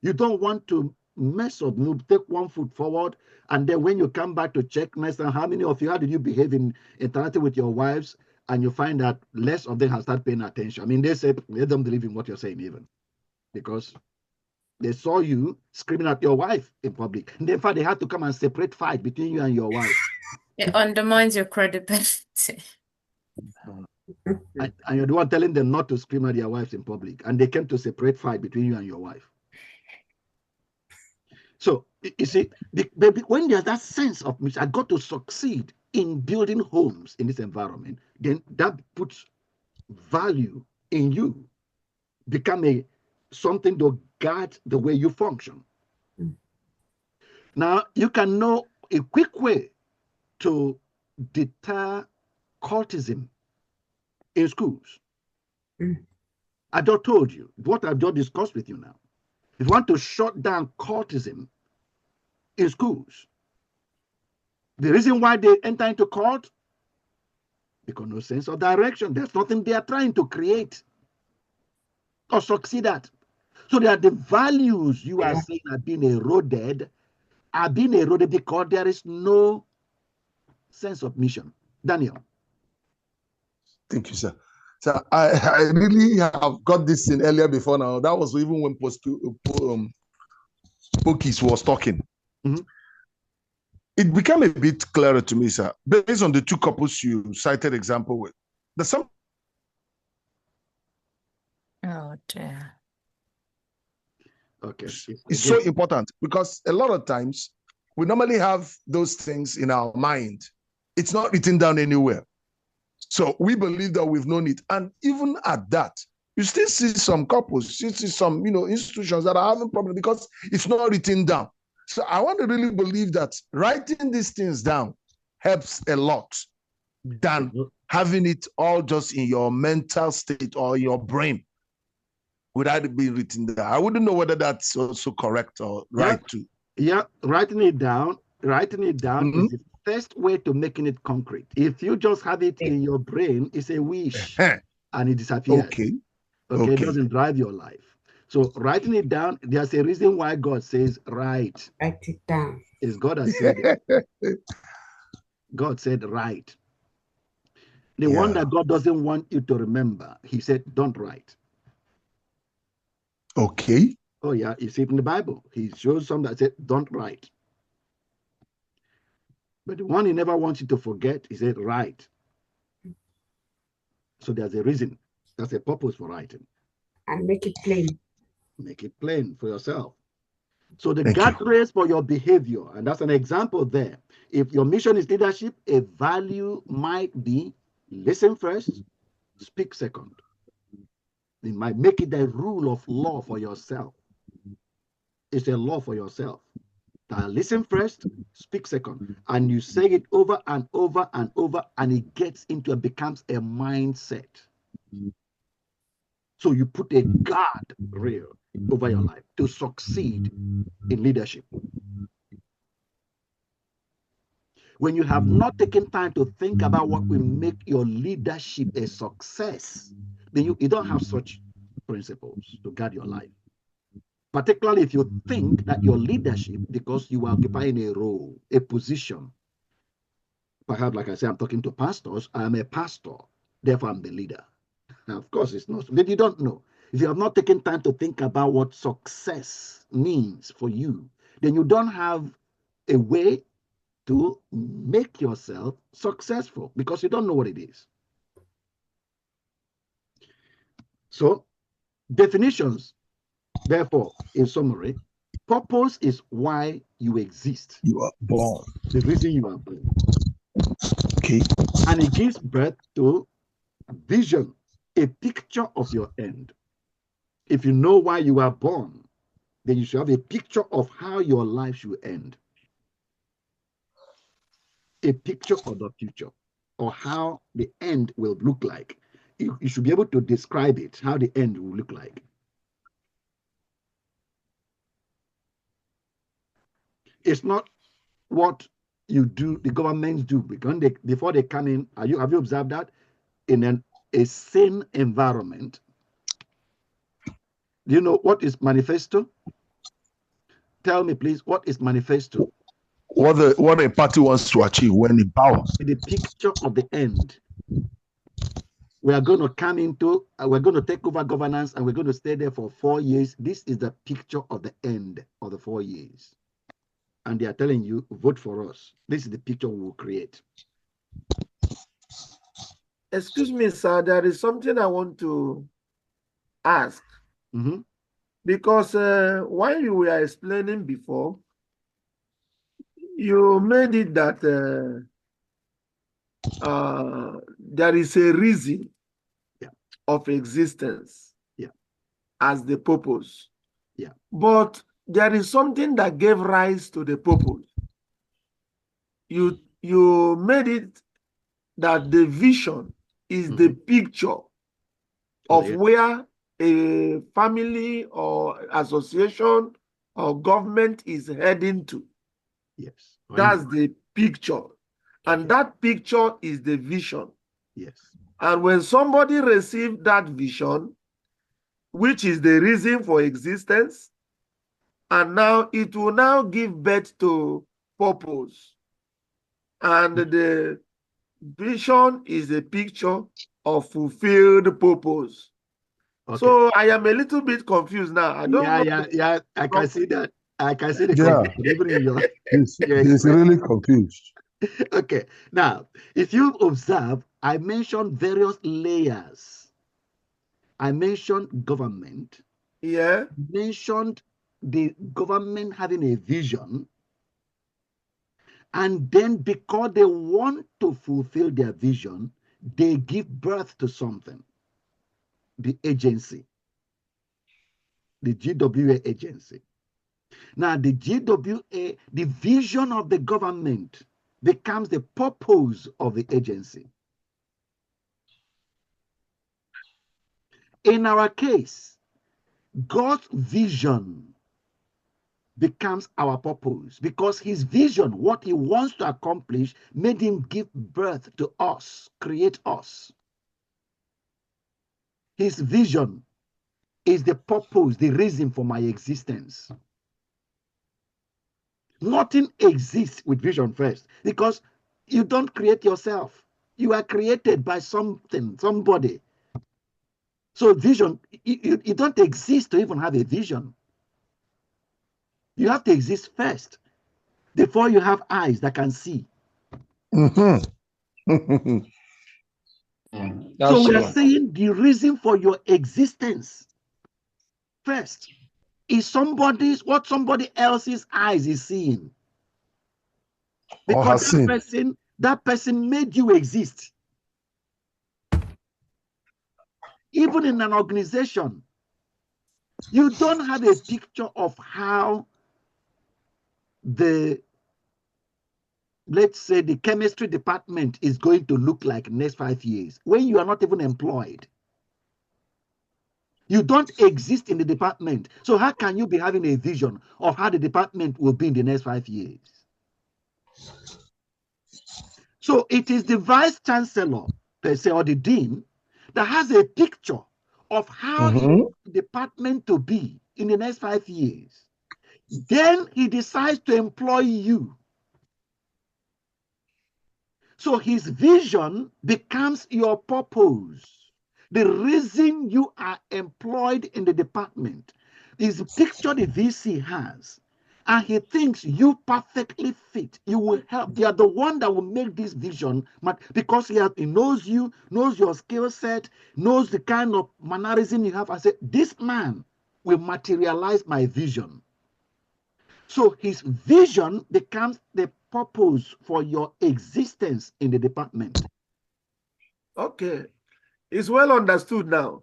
Speaker 1: You don't want to mess up. You take one foot forward, and then when you come back to check, how many of you, how did you behave in interacting with your wives? And you find that less of them have started paying attention. I mean, they said they don't believe in what you're saying even, because they saw you screaming at your wife in public. And in fact, they had to come and separate fight between you and your wife.
Speaker 4: It undermines your credibility.
Speaker 1: And you're the one telling them not to scream at their wives in public. And they came to separate fight between you and your wife. So, you see, when there's that sense of mission, I got to succeed in building homes in this environment, then that puts value in you become something to guide the way you function. Now, you can know a quick way to deter cultism in schools. I just told you what I've just discussed with you now. If you want to shut down cultism in schools, the reason why they enter into cult, because no sense of direction. There's nothing they are trying to create or succeed at. So there are the values you are saying are being eroded because there is no sense of mission. Daniel.
Speaker 2: Thank you, sir. So I really have got this in earlier before now. That was even when Pokis was talking. It became a bit clearer to me, sir, based on the two couples you cited example with. There's some.
Speaker 4: Oh dear.
Speaker 1: Okay.
Speaker 2: It's so important because a lot of times we normally have those things in our mind. It's not written down anywhere. So we believe that we've known it. And even at that, you still see some couples, you see some, institutions that are having problems because it's not written down. So I want to really believe that writing these things down helps a lot than having it all just in your mental state or your brain without it being written down. I wouldn't know whether that's also correct or right too.
Speaker 1: Yeah, writing it down is the first way to making it concrete. If you just have it in your brain, it's a wish and it disappears. Okay, it doesn't drive your life. So writing it down, there's a reason why God says write.
Speaker 7: Write it down.
Speaker 1: It's God has said it. God said write. The one that God doesn't want you to remember, he said don't write.
Speaker 2: Okay.
Speaker 1: Oh yeah, you see it in the Bible. He shows some that said don't write. But the one he never wants you to forget, he said write. So there's a reason. That's a purpose for writing.
Speaker 7: And make it plain.
Speaker 1: Make it plain for yourself. So the guardrails for your behavior, and that's an example there. If your mission is leadership, a value might be listen first, speak second. It might make it a rule of law for yourself. It's a law for yourself. Listen first, speak second. And you say it over and over and over, and it becomes a mindset. So you put a guard rail over your life to succeed in leadership. When you have not taken time to think about what will make your leadership a success, then you don't have such principles to guide your life. Particularly if you think that your leadership, because you are occupying a role, a position. Perhaps, like I say, I'm talking to pastors. I'm a pastor, therefore I'm the leader. Now, of course, it's not, but you don't know. If you have not taken time to think about what success means for you, then you don't have a way to make yourself successful because you don't know what it is. So, definitions, therefore, in summary, purpose is why you exist.
Speaker 2: You are born.
Speaker 1: The reason you are born.
Speaker 2: Okay.
Speaker 1: And it gives birth to vision, a picture of your end. If you know why you are born, then you should have a picture of how your life should end. A picture of the future or how the end will look like. You should be able to describe it, how the end will look like. It's not what you do, the governments do. Before they come in, have you observed that? In a sane environment, do you know what is manifesto? Tell me, please, what is manifesto?
Speaker 2: What a party wants to achieve when in power.
Speaker 1: The picture of the end. We are going to come into, we're going to take over governance and we're going to stay there for 4 years. This is the picture of the end of the 4 years. And they are telling you, vote for us. This is the picture we will create.
Speaker 8: Excuse me, sir, there is something I want to ask. Because while you were explaining before, you made it that there is a reason of existence.
Speaker 1: Yeah.
Speaker 8: As the purpose.
Speaker 1: Yeah.
Speaker 8: But there is something that gave rise to the purpose. You made it that the vision is the picture of where a family or association or government is heading to.
Speaker 1: Yes.
Speaker 8: That's the picture. And that picture is the vision.
Speaker 1: Yes.
Speaker 8: And when somebody receives that vision, which is the reason for existence, and now it will now give birth to purpose. And the vision is a picture of fulfilled purpose.
Speaker 1: Okay.
Speaker 8: So I am a little bit confused now. I don't know.
Speaker 1: Yeah. I can see that. I can see the
Speaker 2: Yeah.
Speaker 1: confusion even in your
Speaker 2: He's really confused.
Speaker 1: Okay. Now, if you observe, I mentioned various layers. I mentioned government.
Speaker 8: Yeah.
Speaker 1: Mentioned the government having a vision. And then because they want to fulfill their vision, they give birth to something. The agency. The GWA agency. Now, the GWA, the vision of the government becomes the purpose of the agency. In our case, God's vision becomes our purpose because his vision, what he wants to accomplish, made him give birth to us, create us. His vision is the purpose, the reason for my existence. Nothing exists with vision first because you don't create yourself. You are created by something, somebody. So vision, you don't exist to even have a vision. You have to exist first before you have eyes that can see. So we are saying the reason for your existence first is what somebody else's eyes is seeing. Because that person made you exist. Even in an organization, you don't have a picture of how let's say the chemistry department is going to look like next 5 years when you are not even employed. You don't exist in the department. So how can you be having a vision of how the department will be in the next 5 years? So it is the vice chancellor, per se, or the dean, that has a picture of how he wants the department to be in the next 5 years. Then he decides to employ you. So his vision becomes your purpose. The reason you are employed in the department is the picture the VC has. And he thinks you perfectly fit. You will help. You are the one that will make this vision because he knows you, knows your skill set, knows the kind of mannerism you have. I said, this man will materialize my vision. So his vision becomes the purpose for your existence in the department.
Speaker 8: Okay. It's well understood now.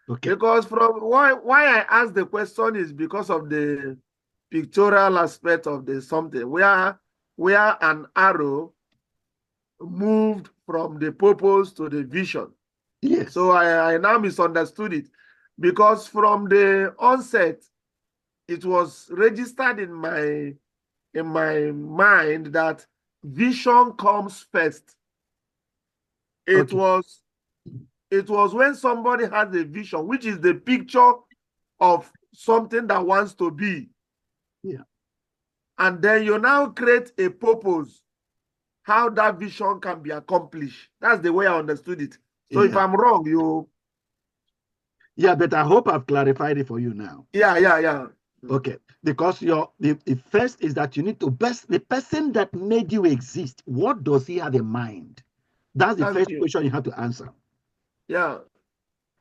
Speaker 1: Okay.
Speaker 8: Because from why I asked the question is because of the pictorial aspect of the something where an arrow moved from the purpose to the vision.
Speaker 1: Yes.
Speaker 8: So I now misunderstood it because from the onset, it was registered in my mind that vision comes first. It was when somebody has a vision, which is the picture of something that wants to be.
Speaker 1: Yeah.
Speaker 8: And then you now create a purpose, how that vision can be accomplished. That's the way I understood it. So if I'm wrong, you...
Speaker 1: Yeah, but I hope I've clarified it for you now.
Speaker 8: Yeah.
Speaker 1: Okay, because the first is that you need to the person that made you exist, what does he have in mind? That's the first question you have to answer.
Speaker 8: Yeah.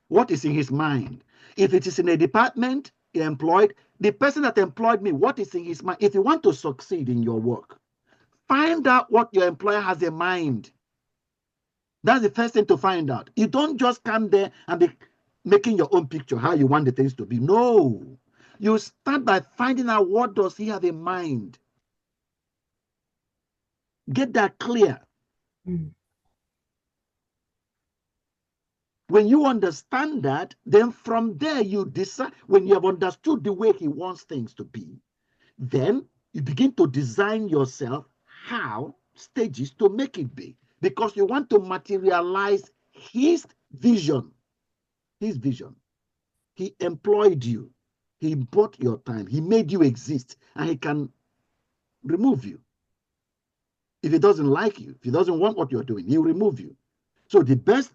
Speaker 1: What is in his mind? If it is in a department, employed, the person that employed me, what is in his mind? If you want to succeed in your work, find out what your employer has in mind. That's the first thing to find out. You don't just come there and making your own picture, how you want the things to be. No. You start by finding out what does he have in mind. Get that clear.
Speaker 7: Mm.
Speaker 1: When you understand that, then from there you decide, when you have understood the way he wants things to be, then you begin to design yourself how stages to make it be, because you want to materialize his vision. His vision. He employed you. He bought your time. He made you exist, and he can remove you. If he doesn't like you, if he doesn't want what you're doing, he'll remove you. So the best,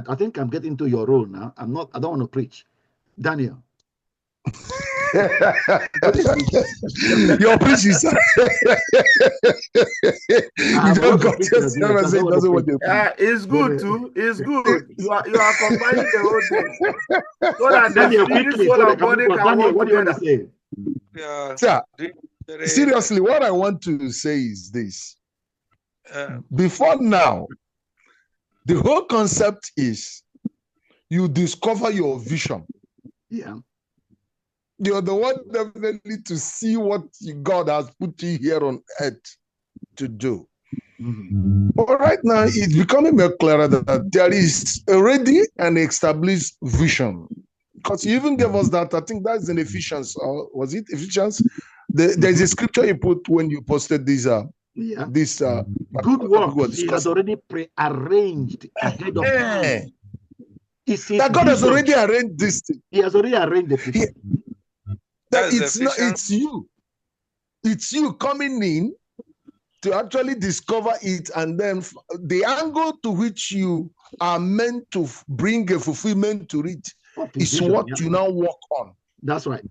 Speaker 1: I think I'm getting to your role now. I don't want to preach. Daniel.
Speaker 2: Your preach is you don't got yourself and say it doesn't want to preach.
Speaker 8: It's good too. It's good. You are combining the whole thing. So that
Speaker 1: Daniel,
Speaker 8: the
Speaker 1: quickly,
Speaker 8: soul
Speaker 1: so
Speaker 8: and body can
Speaker 1: Daniel,
Speaker 8: work
Speaker 1: what do you want
Speaker 8: together.
Speaker 1: to say?
Speaker 9: Yeah.
Speaker 2: Sir, seriously, what I want to say is this. Before now, the whole concept is you discover your vision.
Speaker 1: Yeah.
Speaker 2: You're the one definitely to see what God has put you here on earth to do.
Speaker 1: Mm-hmm.
Speaker 2: But right now, it's becoming more clearer that there is already an established vision. Because you even gave us that, I think that's in Ephesians, or was it Ephesians? There's a scripture you put when you posted this.
Speaker 1: Good works he has already pre-arranged ahead of time.
Speaker 2: That God has already arranged this thing.
Speaker 1: He has already arranged the people.
Speaker 2: It's you coming in to actually discover it, and then the angle to which you are meant to bring a fulfillment to it is what you now work on.
Speaker 1: That's right.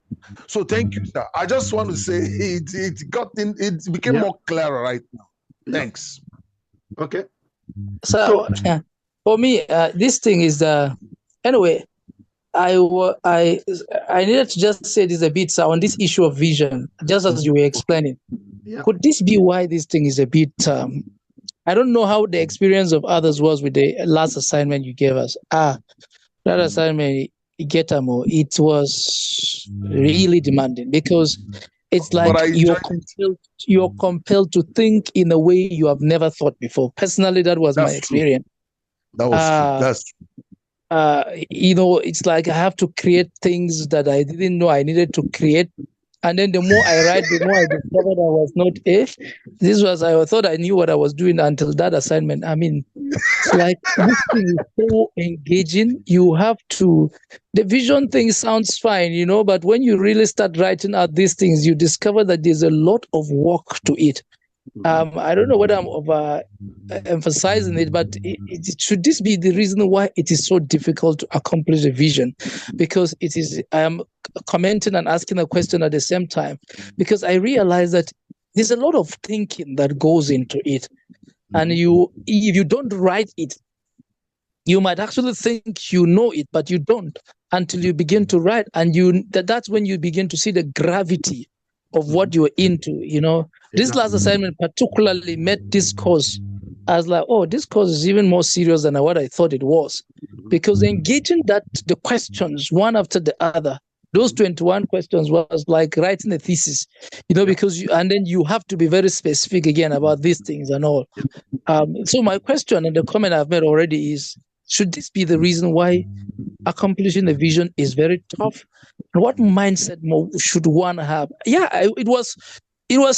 Speaker 2: So thank you, sir. I just want to say it became more clear right now. Thanks.
Speaker 1: Okay.
Speaker 3: So for me, this thing is anyway. I needed to just say this a bit, sir, on this issue of vision, just as you were explaining.
Speaker 1: Yeah.
Speaker 3: Could this be why this thing is a bit? I don't know how the experience of others was with the last assignment you gave us. That assignment, it was really demanding, because it's like you're compelled to think in a way you have never thought before. Personally, that was my experience.
Speaker 2: That was true. That's true.
Speaker 3: It's like I have to create things that I didn't know I needed to create. And then the more I write, the more I discovered I was not I thought I knew what I was doing until that assignment. I mean, it's like this thing is so engaging. You have to, the vision thing sounds fine, but when you really start writing out these things, you discover that there's a lot of work to it. I don't know whether I'm over emphasizing it, but should this be the reason why it is so difficult to accomplish a vision? Because I am commenting and asking a question at the same time, because I realize that there's a lot of thinking that goes into it. And if you don't write it, you might actually think you know it, but you don't until you begin to write. And that's when you begin to see the gravity of what you're into, This last assignment particularly made this course. I was like, oh, this course is even more serious than what I thought it was. Because engaging the questions one after the other, those 21 questions was like writing a thesis, because and then you have to be very specific again about these things and all. So my question and the comment I've made already is, should this be the reason why accomplishing a vision is very tough? And what mindset should one have? Yeah, it was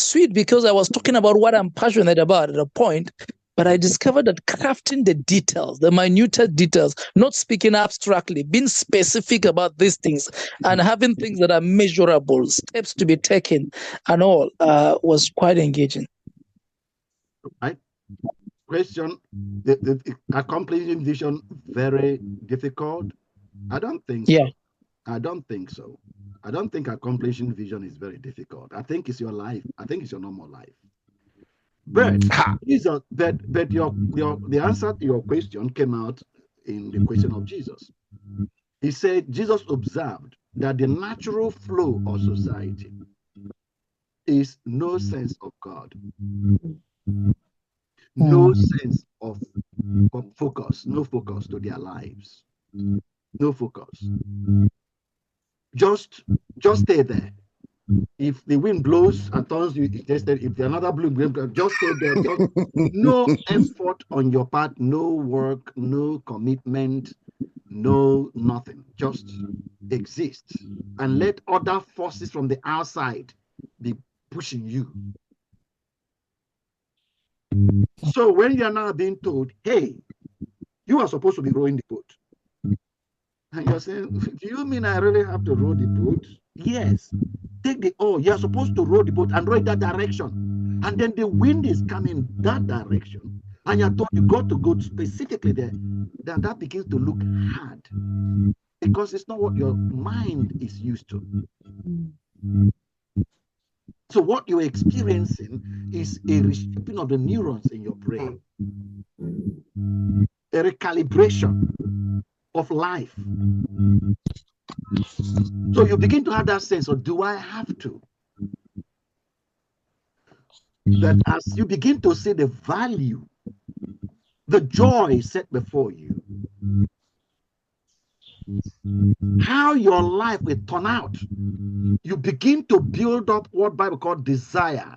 Speaker 3: sweet because I was talking about what I'm passionate about at a point, but I discovered that crafting the details, the minute details, not speaking abstractly, being specific about these things and having things that are measurable, steps to be taken and all, was quite engaging.
Speaker 1: Right. Question, the accomplishing vision very difficult? I don't think so.
Speaker 3: Yeah.
Speaker 1: I don't think so. I don't think accomplishing vision is very difficult. I think it's your life. I think it's your normal life. But the answer to your question came out in the question of Jesus. He said Jesus observed that the natural flow of society is no sense of God, no sense of focus, no focus to their lives. No focus. Just stay there. If the wind blows and turns you, if another blue, just stay there. Just no effort on your part, no work, no commitment, no nothing. Just exist and let other forces from the outside be pushing you. So when you are now being told, hey, you are supposed to be rowing the boat, and you're saying, do you mean I really have to row the boat? Yes. Take the oar. You're supposed to row the boat and row in that direction. And then the wind is coming that direction. And you're told you got to go specifically there. Then that begins to look hard. Because it's not what your mind is used to. So what you're experiencing is a reshaping of the neurons in your brain. A recalibration of life. So you begin to have that sense of, do I have to? That as you begin to see the value, the joy set before you, how your life will turn out, you begin to build up what Bible called desire.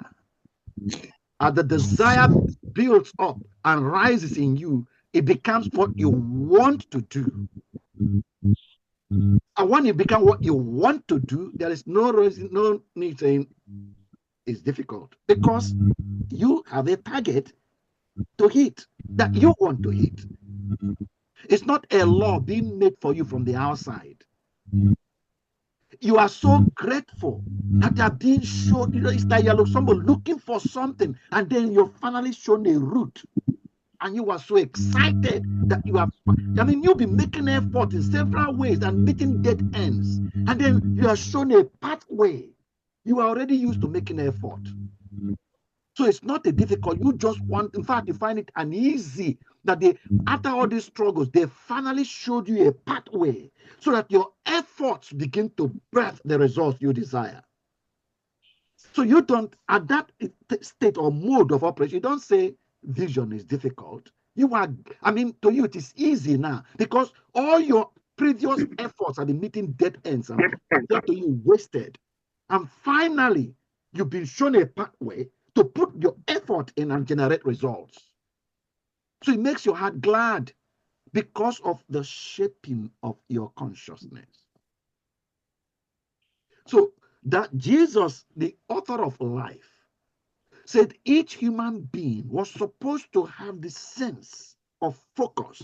Speaker 1: As the desire builds up and rises in you, it becomes what you want to do. And when you become what you want to do, there is no reason, no need saying it's difficult, because you have a target to hit that you want to hit. It's not a law being made for you from the outside. You are so grateful that they are being shown. You know, it's like you're somebody looking for something, and then you're finally shown a route. And you are so excited that you have, I mean, you'll be making effort in several ways and meeting dead ends. And then you are shown a pathway. You are already used to making effort. So it's not a difficult, you just want, in fact, you find it an easy that they, after all these struggles, they finally showed you a pathway so that your efforts begin to birth the results you desire. So you don't, at that state or mode of operation, you don't say, vision is difficult. You are, I mean, to you it is easy now because all your previous efforts have been meeting dead ends and to you wasted. And finally, you've been shown a pathway to put your effort in and generate results. So it makes your heart glad because of the shaping of your consciousness. So that Jesus, the author of life, said each human being was supposed to have the sense of focus.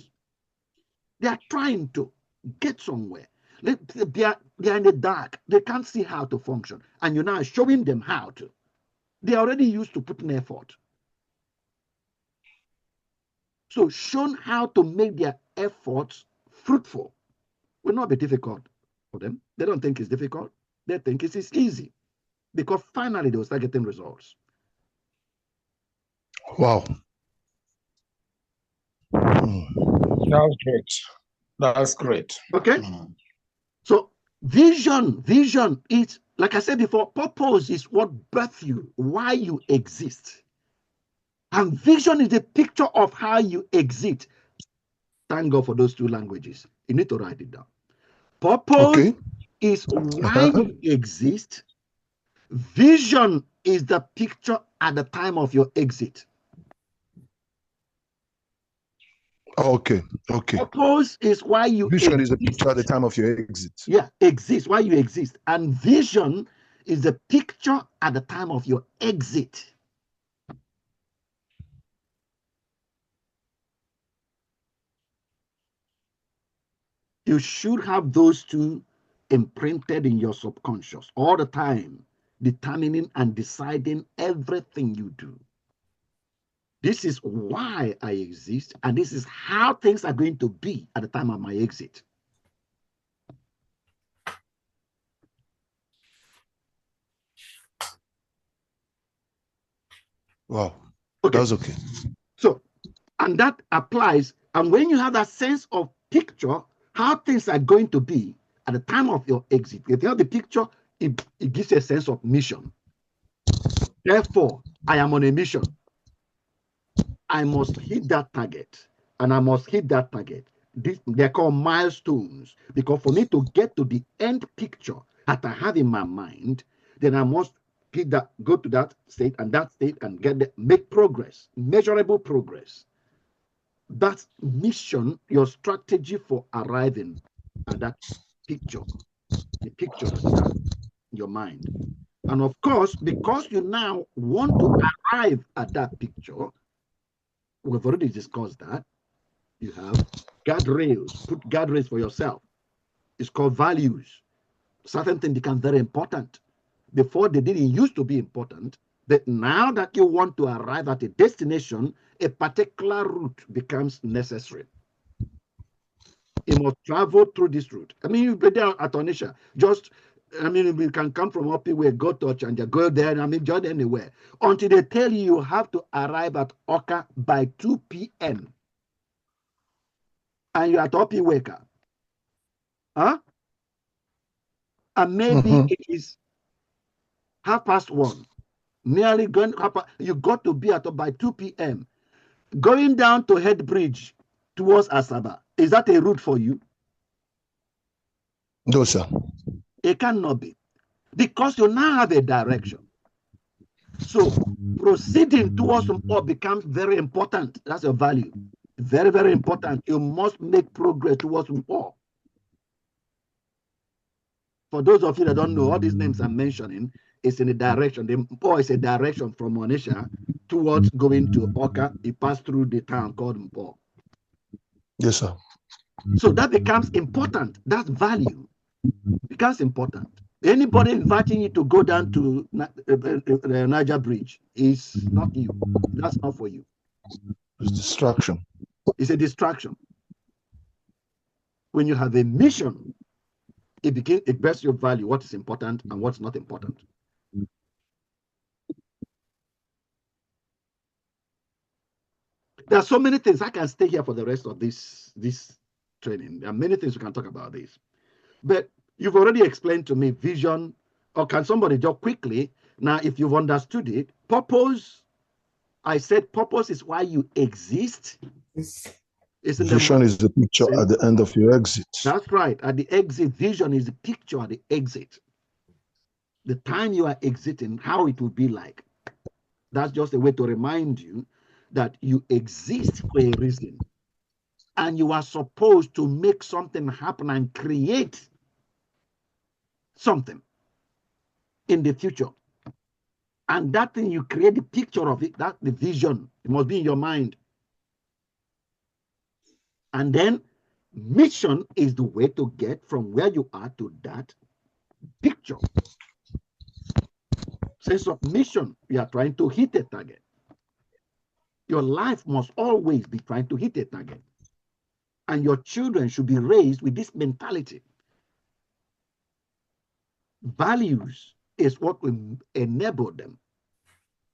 Speaker 1: They are trying to get somewhere. They are in the dark. They can't see how to function. And you're now showing them how to. They are already used to putting effort. So shown how to make their efforts fruitful will not be difficult for them. They don't think it's difficult. They think it's easy. Because finally they will start getting results.
Speaker 2: Wow.
Speaker 6: That's great. That's great.
Speaker 1: Okay. So vision is, like I said before, purpose is what births you, why you exist. And vision is the picture of how you exist. Thank God for those two languages. You need to write it down. Purpose is why you exist. Vision is the picture at the time of your exit.
Speaker 2: Okay.
Speaker 1: Purpose is why you
Speaker 2: vision
Speaker 1: exist.
Speaker 2: Is a picture at the time of your exit.
Speaker 1: Yeah, exist, why you exist. And vision is the picture at the time of your exit. You should have those two imprinted in your subconscious all the time, determining and deciding everything you do. This is why I exist, and this is how things are going to be at the time of my exit.
Speaker 2: Wow. Okay. That's okay.
Speaker 1: So, and that applies. And when you have that sense of picture, how things are going to be at the time of your exit, if you have the picture, it gives you a sense of mission. Therefore, I am on a mission. I must hit that target, and I must hit that target, they're called milestones, because for me to get to the end picture that I have in my mind, then I must go to that state and make progress, measurable progress. That's mission, your strategy for arriving at that picture, the picture that you have in your mind. And of course, because you now want to arrive at that picture, we've already discussed that, you have guardrails. Put guardrails for yourself. It's called values. Certain things become very important. Before, they didn't used to be important, but now that you want to arrive at a destination, a particular route becomes necessary. You must travel through this route. I mean, you'll be there at Onisha. We can come from up here, go touch, and you go there, just anywhere. Until they tell you have to arrive at Oka by 2 p.m. And you're at Opiweka. Huh? And maybe it is 1:30. Nearly going, you got to be at by 2 p.m. Going down to Head Bridge towards Asaba. Is that a route for you?
Speaker 2: No, sir.
Speaker 1: It cannot be. Because you now have a direction. So proceeding towards Mpo becomes very important. That's a value. Very, very important. You must make progress towards Mpo. For those of you that don't know, all these names I'm mentioning is in a direction. The Mpo is a direction from Onisha towards going to Oka. It passed through the town called Mpo.
Speaker 2: Yes, sir.
Speaker 1: So that becomes important. That's value. Becomes important. Anybody inviting you to go down to the Niger Bridge is not you. That's not for you.
Speaker 2: It's distraction.
Speaker 1: It's a distraction. When you have a mission, it bears your value, what is important and what's not important. There are so many things. I can stay here for the rest of this training. There are many things we can talk about this. But you've already explained to me vision, or can somebody just quickly, now if you've understood it, purpose, I said purpose is why you exist.
Speaker 2: Vision is the picture at the end of your exit.
Speaker 1: That's right. At the exit, vision is the picture at the exit. The time you are exiting, how it will be like. That's just a way to remind you that you exist for a reason. And you are supposed to make something happen and create something in the future. And that thing, you create the picture of it, that's the vision. It must be in your mind. And then mission is the way to get from where you are to that picture. Sense of mission, you are trying to hit a target. Your life must always be trying to hit a target. And your children should be raised with this mentality. Values is what will enable them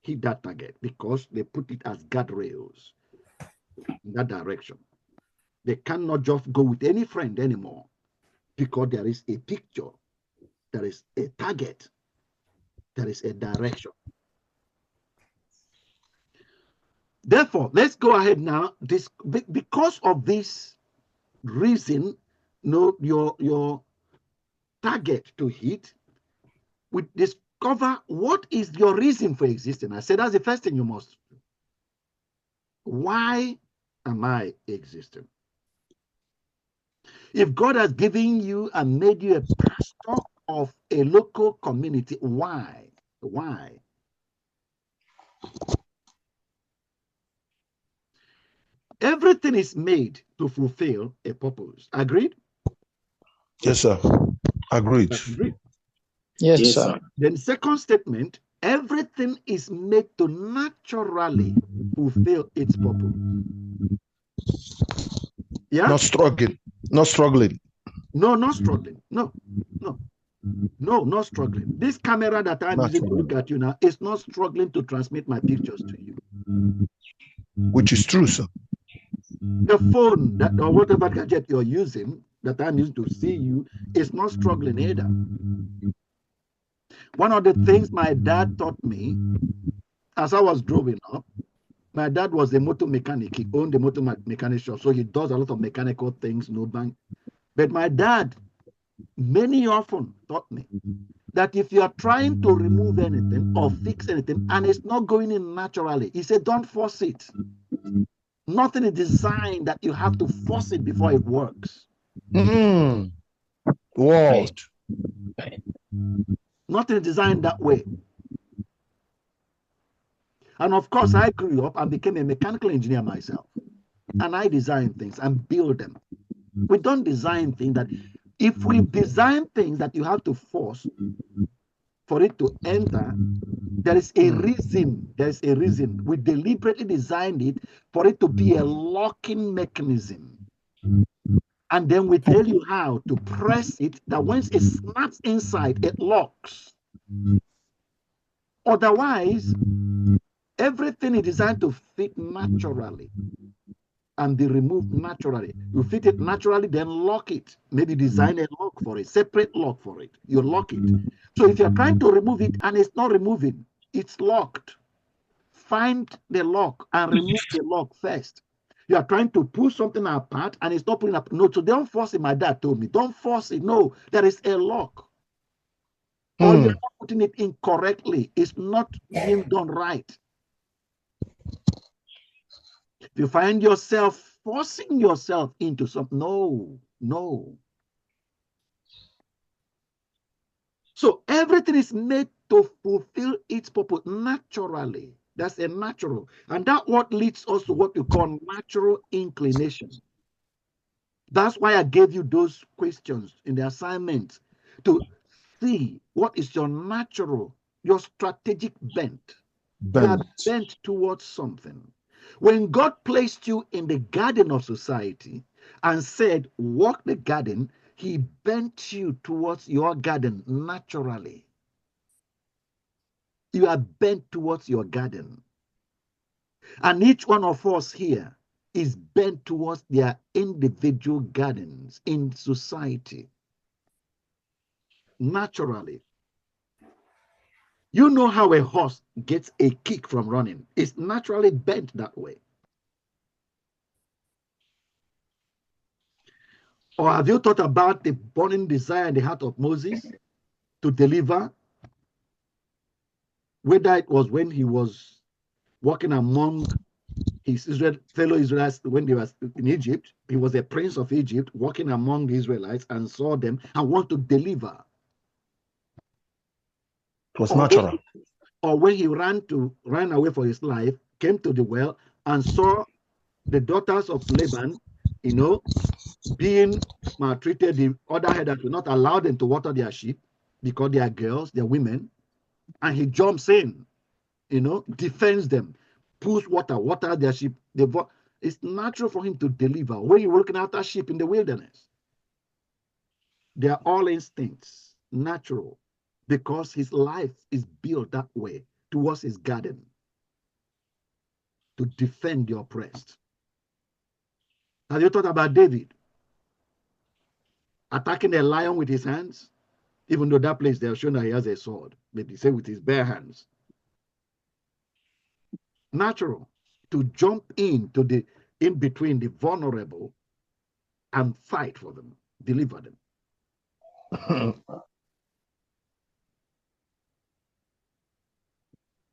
Speaker 1: hit that target, because they put it as guardrails in that direction. They cannot just go with any friend anymore, because there is a picture, there is a target, there is a direction. Therefore, let's go ahead now. Because of this reason, your target to hit, we discover what is your reason for existing. I said that's the first thing you must do. Why am I existing? If God has given you and made you a pastor of a local community, why? Why? Everything is made to fulfill a purpose. Agreed?
Speaker 2: Yes, sir. Agreed.
Speaker 1: Agreed.
Speaker 3: Yes, sir.
Speaker 1: Then second statement, everything is made to naturally fulfill its purpose. Yeah?
Speaker 2: Not struggling. Not struggling.
Speaker 1: No, not struggling. No, not struggling. This camera that I'm using to look at you now is not struggling to transmit my pictures to you.
Speaker 2: Which is true, sir.
Speaker 1: The phone that or whatever gadget you're using that I'm using to see you is not struggling either. One of the things my dad taught me as I was growing up, My dad was a motor mechanic. He owned a motor mechanic shop, so he does a lot of mechanical things, no bank. But my dad, many often taught me that if you are trying to remove anything or fix anything and it's not going in naturally, he said, don't force it. Nothing is designed that you have to force it before it works.
Speaker 2: Word.
Speaker 3: Right.
Speaker 1: Nothing is designed that way. And of course, I grew up and became a mechanical engineer myself. And I design things and build them. We don't design things that, if we design things that you have to force for it to enter, there is a reason. There is a reason. We deliberately designed it for it to be a locking mechanism. And then we tell you how to press it, that once it snaps inside, it locks. Otherwise, everything is designed to fit naturally and be removed naturally. You fit it naturally, then lock it. Maybe design a lock for it, separate lock for it. You lock it. So if you're trying to remove it and it's not removing, it's locked. Find the lock and remove the lock first. You are trying to pull something apart and it's not pulling up. No, so don't force it. My dad told me, don't force it. No, there is a lock. Or you're not putting it in correctly. It's not being done right. If you find yourself forcing yourself into something, no. So everything is made to fulfill its purpose naturally. That's a natural. And that what leads us to what we call natural inclination. That's why I gave you those questions in the assignment, to see what is your natural, your strategic bent. You are bent towards something. When God placed you in the garden of society and said, walk the garden, he bent you towards your garden naturally. You are bent towards your garden. And each one of us here is bent towards their individual gardens in society. Naturally. You know how a horse gets a kick from running. It's naturally bent that way. Or have you thought about the burning desire in the heart of Moses to deliver? Whether it was when he was walking among his fellow Israelites when they were in Egypt, he was a prince of Egypt walking among the Israelites and saw them and want to deliver.
Speaker 2: It was natural.
Speaker 1: Or when he ran away for his life, came to the well and saw the daughters of Laban, being maltreated. The other herders would not allow them to water their sheep because they are girls, they are women. And he jumps in, defends them, pulls water their sheep. It's natural for him to deliver. When you're looking after sheep in the wilderness, they are all instincts, natural, because his life is built that way towards his garden, to defend the oppressed. Have you thought about David attacking a lion with his hands? Even though that place they're showing that he has a sword, but he said with his bare hands. Natural to jump in between the vulnerable and fight for them, deliver them.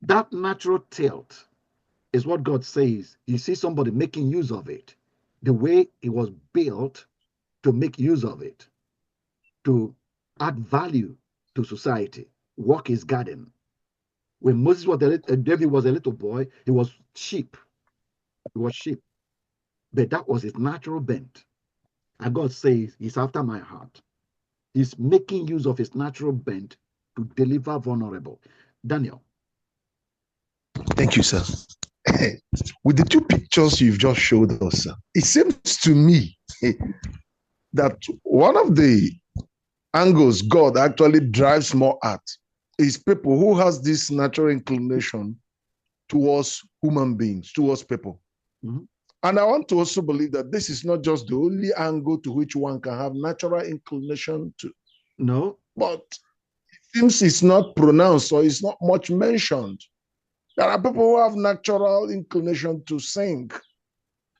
Speaker 1: That natural tilt is what God says. You see somebody making use of it, the way it was built to make use of it, to add value to society, work his garden. When David was a little boy, he was sheep. He was sheep. But that was his natural bent. And God says, he's after my heart. He's making use of his natural bent to deliver vulnerable. Daniel.
Speaker 2: Thank you, sir. With the two pictures you've just showed us, sir, it seems to me that one of the angles God actually drives more at is people who has this natural inclination towards human beings, towards people.
Speaker 1: Mm-hmm.
Speaker 2: And I want to also believe that this is not just the only angle to which one can have natural inclination to.
Speaker 1: No.
Speaker 2: But it seems it's not pronounced or it's not much mentioned. There are people who have natural inclination to sing,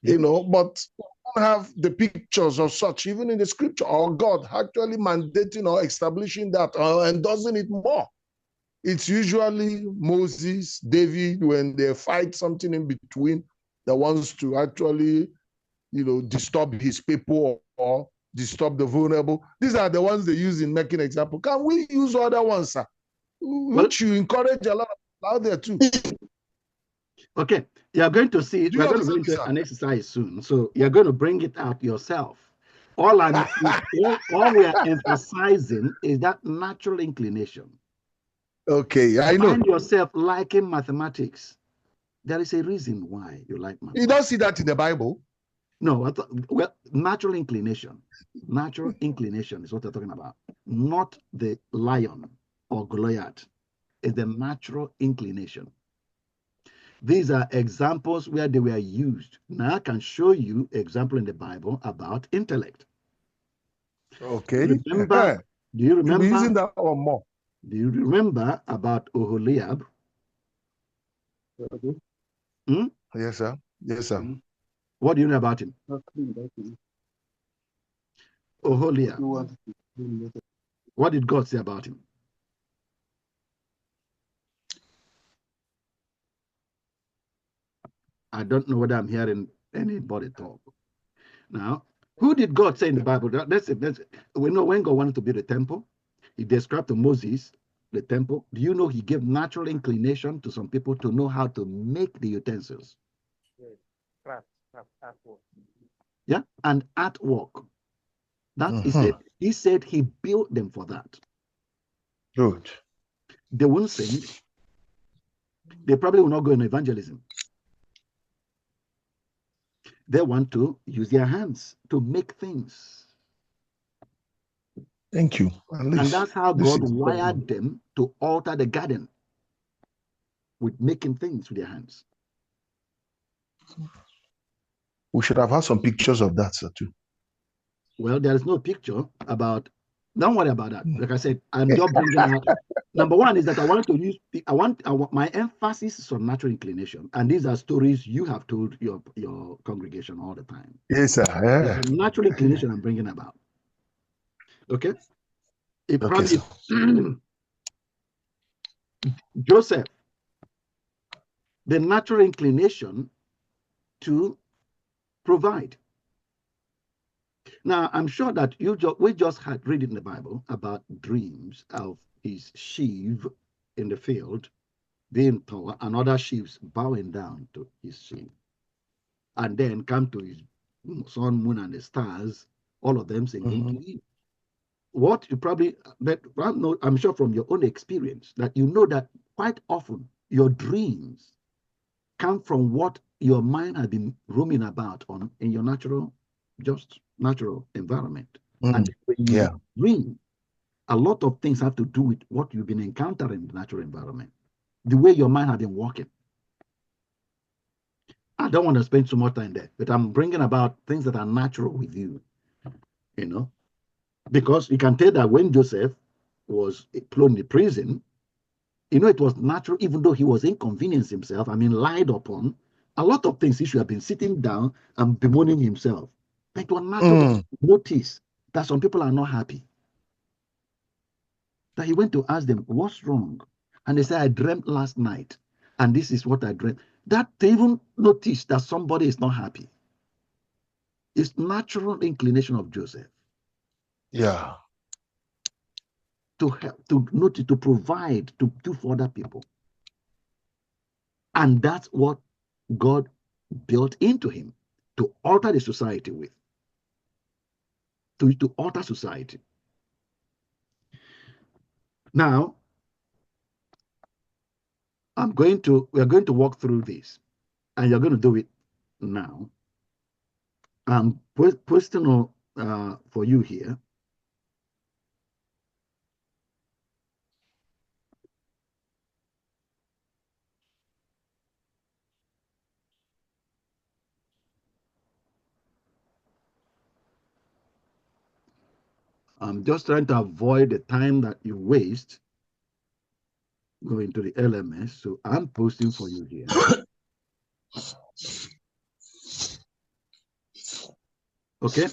Speaker 2: you know, but don't have the pictures of such, even in the scripture, or God actually mandating or establishing that or endorsing it more. It's usually Moses, David, when they fight something in between that wants to actually, you know, disturb his people or disturb the vulnerable. These are the ones they use in making example. Can we use other ones, sir? Which you encourage a lot of people out there too.
Speaker 1: Okay, you're going to see,
Speaker 2: Do
Speaker 1: we're
Speaker 2: you
Speaker 1: going to go
Speaker 2: understand,
Speaker 1: into
Speaker 2: sir?
Speaker 1: an exercise soon. So you're going to bring it out yourself. All we are emphasizing is that natural inclination.
Speaker 2: Okay, I know.
Speaker 1: Find yourself liking mathematics. There is a reason why you like
Speaker 2: You
Speaker 1: mathematics.
Speaker 2: don't see that in the Bible.
Speaker 1: No, well, natural inclination. Natural inclination is what they're talking about, not the lion or Goliath. It's the natural inclination. These are examples where they were used. Now I can show you example in the Bible about intellect.
Speaker 2: Okay.
Speaker 1: Remember? Do you
Speaker 2: You'll be
Speaker 1: remember?
Speaker 2: using that one more.
Speaker 1: Do you remember about Oholiab? Hmm?
Speaker 2: Yes, sir. Yes, sir.
Speaker 1: What do you know about him? Oholiab. What did God say about him? I don't know whether I'm hearing anybody talk. Now, who did God say in the Bible? We know when God wanted to build a temple, he described to Moses the temple. Do you know he gave natural inclination to some people to know how to make the utensils? Yeah, and artwork. That is it. He said he built them for that.
Speaker 2: Good.
Speaker 1: They won't sing. They probably will not go in evangelism. They want to use their hands to make things.
Speaker 2: Thank you.
Speaker 1: And that's how God wired them to alter the garden with making things with their hands.
Speaker 2: We should have had some pictures of that, sir, too.
Speaker 1: Well, there is no picture about, don't worry about that. Like I said, I'm just bringing out, number one is that I want my emphasis is on natural inclination. And these are stories you have told your congregation all the time.
Speaker 2: Yes, sir. Yeah.
Speaker 1: Natural inclination I'm bringing about. Okay? It
Speaker 2: Okay,
Speaker 1: probably,
Speaker 2: sir.
Speaker 1: Joseph, the natural inclination to provide. Now, I'm sure that we just had read in the Bible about dreams of his sheaf in the field being tall and other sheaves bowing down to his sheaf. And then come to his sun, moon, and the stars, all of them singing to him. What you probably, but I'm sure from your own experience that you know that quite often your dreams come from what your mind has been roaming about on in your natural environment. And when you dream, a lot of things have to do with what you've been encountering in the natural environment, the way your mind has been working. I don't want to spend so much time there, but I'm bringing about things that are natural with you, you know, because you can tell that when Joseph was thrown in the prison, you know, it was natural, even though he was inconvenienced himself, lied upon. A lot of things he should have been sitting down and bemoaning himself. But it was natural to notice that some people are not happy. That he went to ask them, what's wrong? And they said, I dreamt last night, and this is what I dreamt. That they even notice that somebody is not happy. It's natural inclination of Joseph.
Speaker 2: Yeah.
Speaker 1: To help, to notice, to provide, to do for other people. And that's what God built into him to alter the society with. To alter society. Now, we're going to walk through this, and you're going to do it now. Personal for you here. I'm just trying to avoid the time that you waste go into the LMS. So I'm posting for you here. Okay.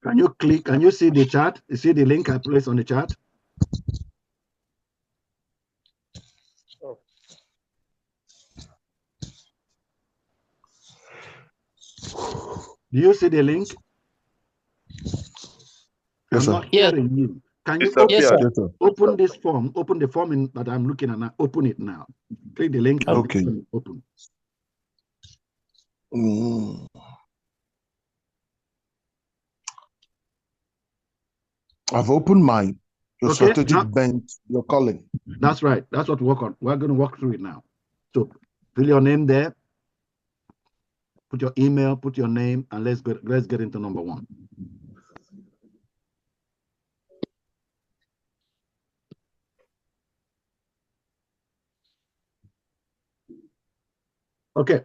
Speaker 1: Can you click? Can you see the chat? You see the link I placed on the chat?
Speaker 6: Oh.
Speaker 1: Do you see the link?
Speaker 2: Yes,
Speaker 1: I'm
Speaker 2: sir.
Speaker 1: not
Speaker 3: Yes.
Speaker 1: hearing you. Can you
Speaker 6: It's up
Speaker 3: Yes,
Speaker 6: here.
Speaker 3: sir.
Speaker 2: Yes, sir.
Speaker 1: open this form? Open the form that I'm looking at now. Open it now. Click the link and
Speaker 2: Okay.
Speaker 1: open.
Speaker 2: Mm. I've opened mine. Your
Speaker 1: Okay,
Speaker 2: strategic bent, your calling.
Speaker 1: that's right. That's what we work on. We're going to walk through it now. So fill your name there. Put your email. Put your name, and let's get into number one. Okay.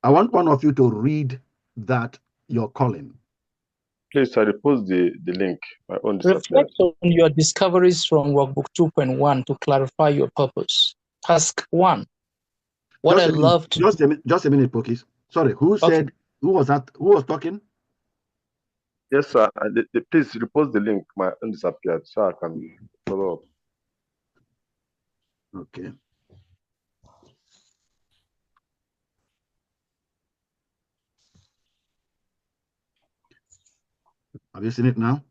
Speaker 1: I want one of you to read that your calling.
Speaker 6: Please, I repost the link. My own disappeared.
Speaker 3: Reflect on your discoveries from Workbook 2.1 to clarify your purpose. Task 1. What
Speaker 1: Just
Speaker 3: I
Speaker 1: a minute.
Speaker 3: love to
Speaker 1: Just a minute, Pokis. Sorry, who
Speaker 3: Okay.
Speaker 1: said? Who was that? Who was talking?
Speaker 6: Yes, sir. Please repost the link. My own disappeared, so I can follow up.
Speaker 1: Okay. Have you seen it now?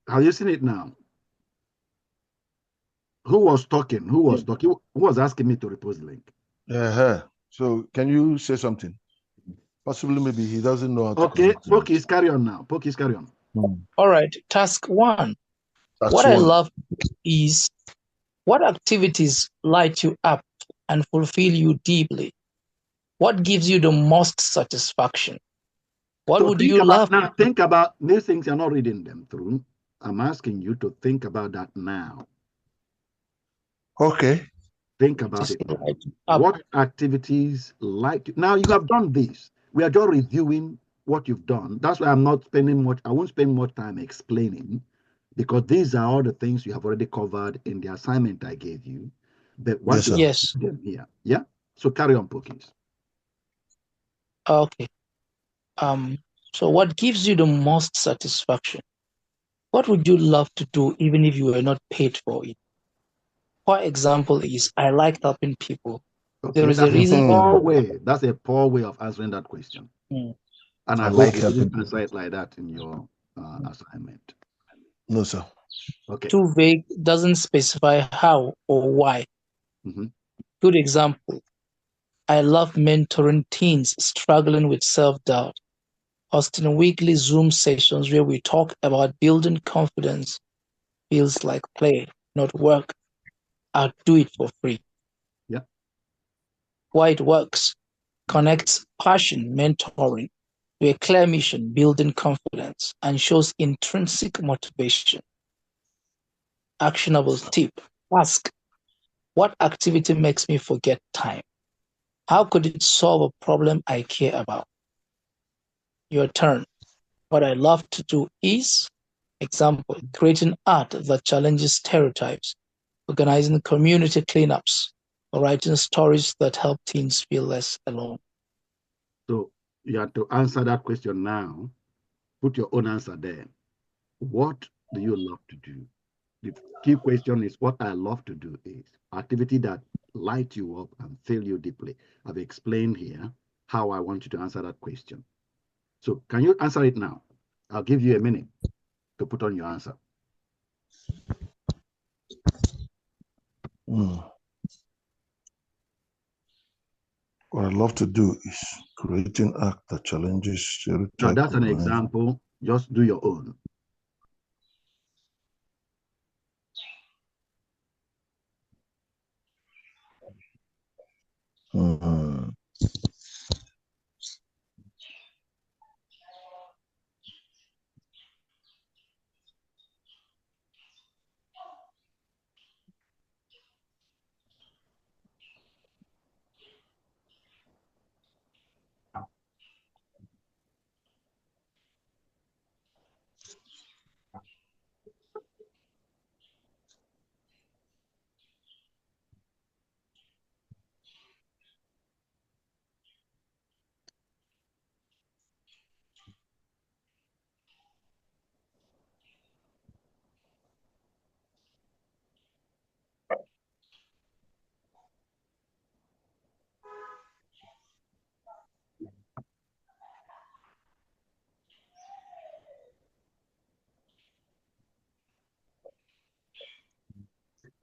Speaker 1: Have you seen it now? Who was talking? Who was talking? Who was asking me to repost the link?
Speaker 2: So can you say something? Possibly, maybe he doesn't know how to
Speaker 1: Okay,
Speaker 2: connect.
Speaker 1: Pokis, carry on now. Pokis, carry on.
Speaker 3: All right. Task 1.
Speaker 2: That's
Speaker 3: What I
Speaker 2: one.
Speaker 3: love is what activities light you up and fulfill you deeply? What gives you the most satisfaction? What
Speaker 1: So
Speaker 3: would
Speaker 1: think
Speaker 3: you love?
Speaker 1: about now. Think about these things. You're not reading them through. I'm asking you to think about that now.
Speaker 2: Okay.
Speaker 1: Think about it now.
Speaker 3: light you up?
Speaker 1: What activities like now you have done this? We are just reviewing what you've done. That's why I'm not spending much. I won't spend much time explaining, because these are all the things you have already covered in the assignment I gave you. But
Speaker 2: Yes, sir.
Speaker 3: Yes.
Speaker 1: them here, yeah. So carry on, Pokis.
Speaker 3: Okay. So what gives you the most satisfaction? What would you love to do even if you were not paid for it? For example, is I like helping people. There
Speaker 1: Okay,
Speaker 3: is a reason.
Speaker 1: That's a poor way of answering that question.
Speaker 3: Mm.
Speaker 1: And I
Speaker 2: I
Speaker 1: hope
Speaker 2: like
Speaker 1: you
Speaker 2: helping
Speaker 1: didn't
Speaker 2: people.
Speaker 1: answer it like that in your assignment.
Speaker 2: No, sir.
Speaker 1: Okay.
Speaker 3: Too vague, doesn't specify how or why.
Speaker 1: Mhm.
Speaker 3: Good example. I love mentoring teens struggling with self-doubt. Hosting weekly Zoom sessions where we talk about building confidence feels like play, not work. I'll do it for free.
Speaker 1: Yeah.
Speaker 3: Why it works. Connects passion, mentoring, to a clear mission, building confidence, and shows intrinsic motivation. Actionable tip. Ask, what activity makes me forget time? How could it solve a problem I care about? Your turn. What I love to do is, example, creating art that challenges stereotypes, organizing community cleanups, or writing stories that help teens feel less alone.
Speaker 1: So you have to answer that question now. Put your own answer there. What do you love to do? The key question is what I love to do is activity that light you up and fill you deeply. I've explained here how I want you to answer that question. So can you answer it now? I'll give you a minute to put on your answer.
Speaker 2: What I love to do is creating art that challenges stereotypes.
Speaker 1: Now that's an example. Just do your own.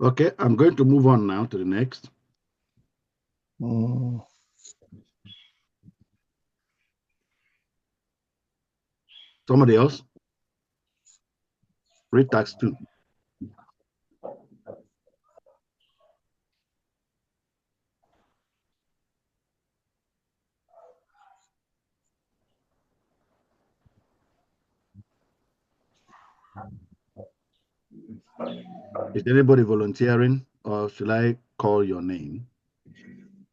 Speaker 1: Okay, I'm going to move on now to the next. Somebody else? Read tax 2. Is anybody volunteering, or should I call your name?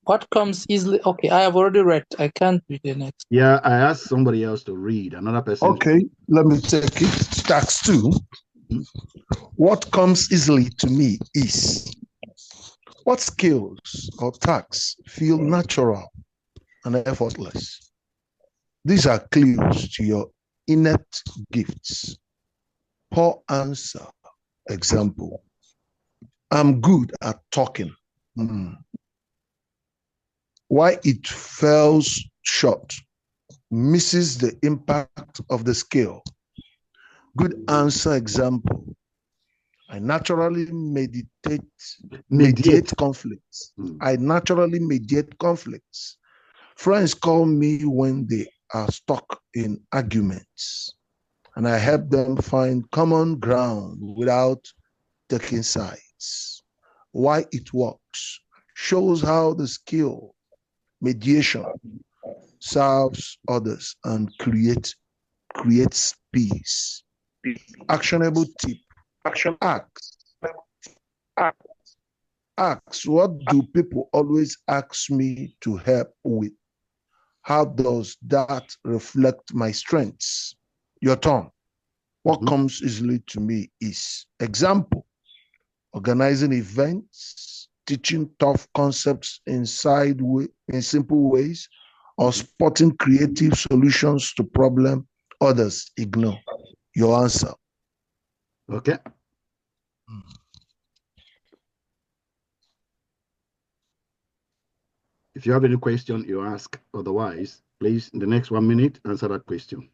Speaker 3: What comes easily? Okay, I have already read. I can't read the next.
Speaker 1: Yeah, I asked somebody else to read. Another person.
Speaker 2: Okay, let me take it. Tax 2. What comes easily to me is what skills or tasks feel natural and effortless. These are clues to your innate gifts. Poor answer. Example. I'm good at talking. Why it falls short, misses the impact of the skill. Good answer. Example. I naturally mediate conflicts. I naturally mediate conflicts. Friends call me when they are stuck in arguments, and I help them find common ground without taking sides. Why it works shows how the skill mediation serves others and creates peace. Actionable tip. Ask, what do people always ask me to help with? How does that reflect my strengths? Your turn. What comes easily to me is example, organizing events, teaching tough concepts in simple ways, or spotting creative solutions to problems others ignore. Your answer.
Speaker 1: Okay. If you have any question, you ask. Otherwise, please, in the next 1 minute, answer that question.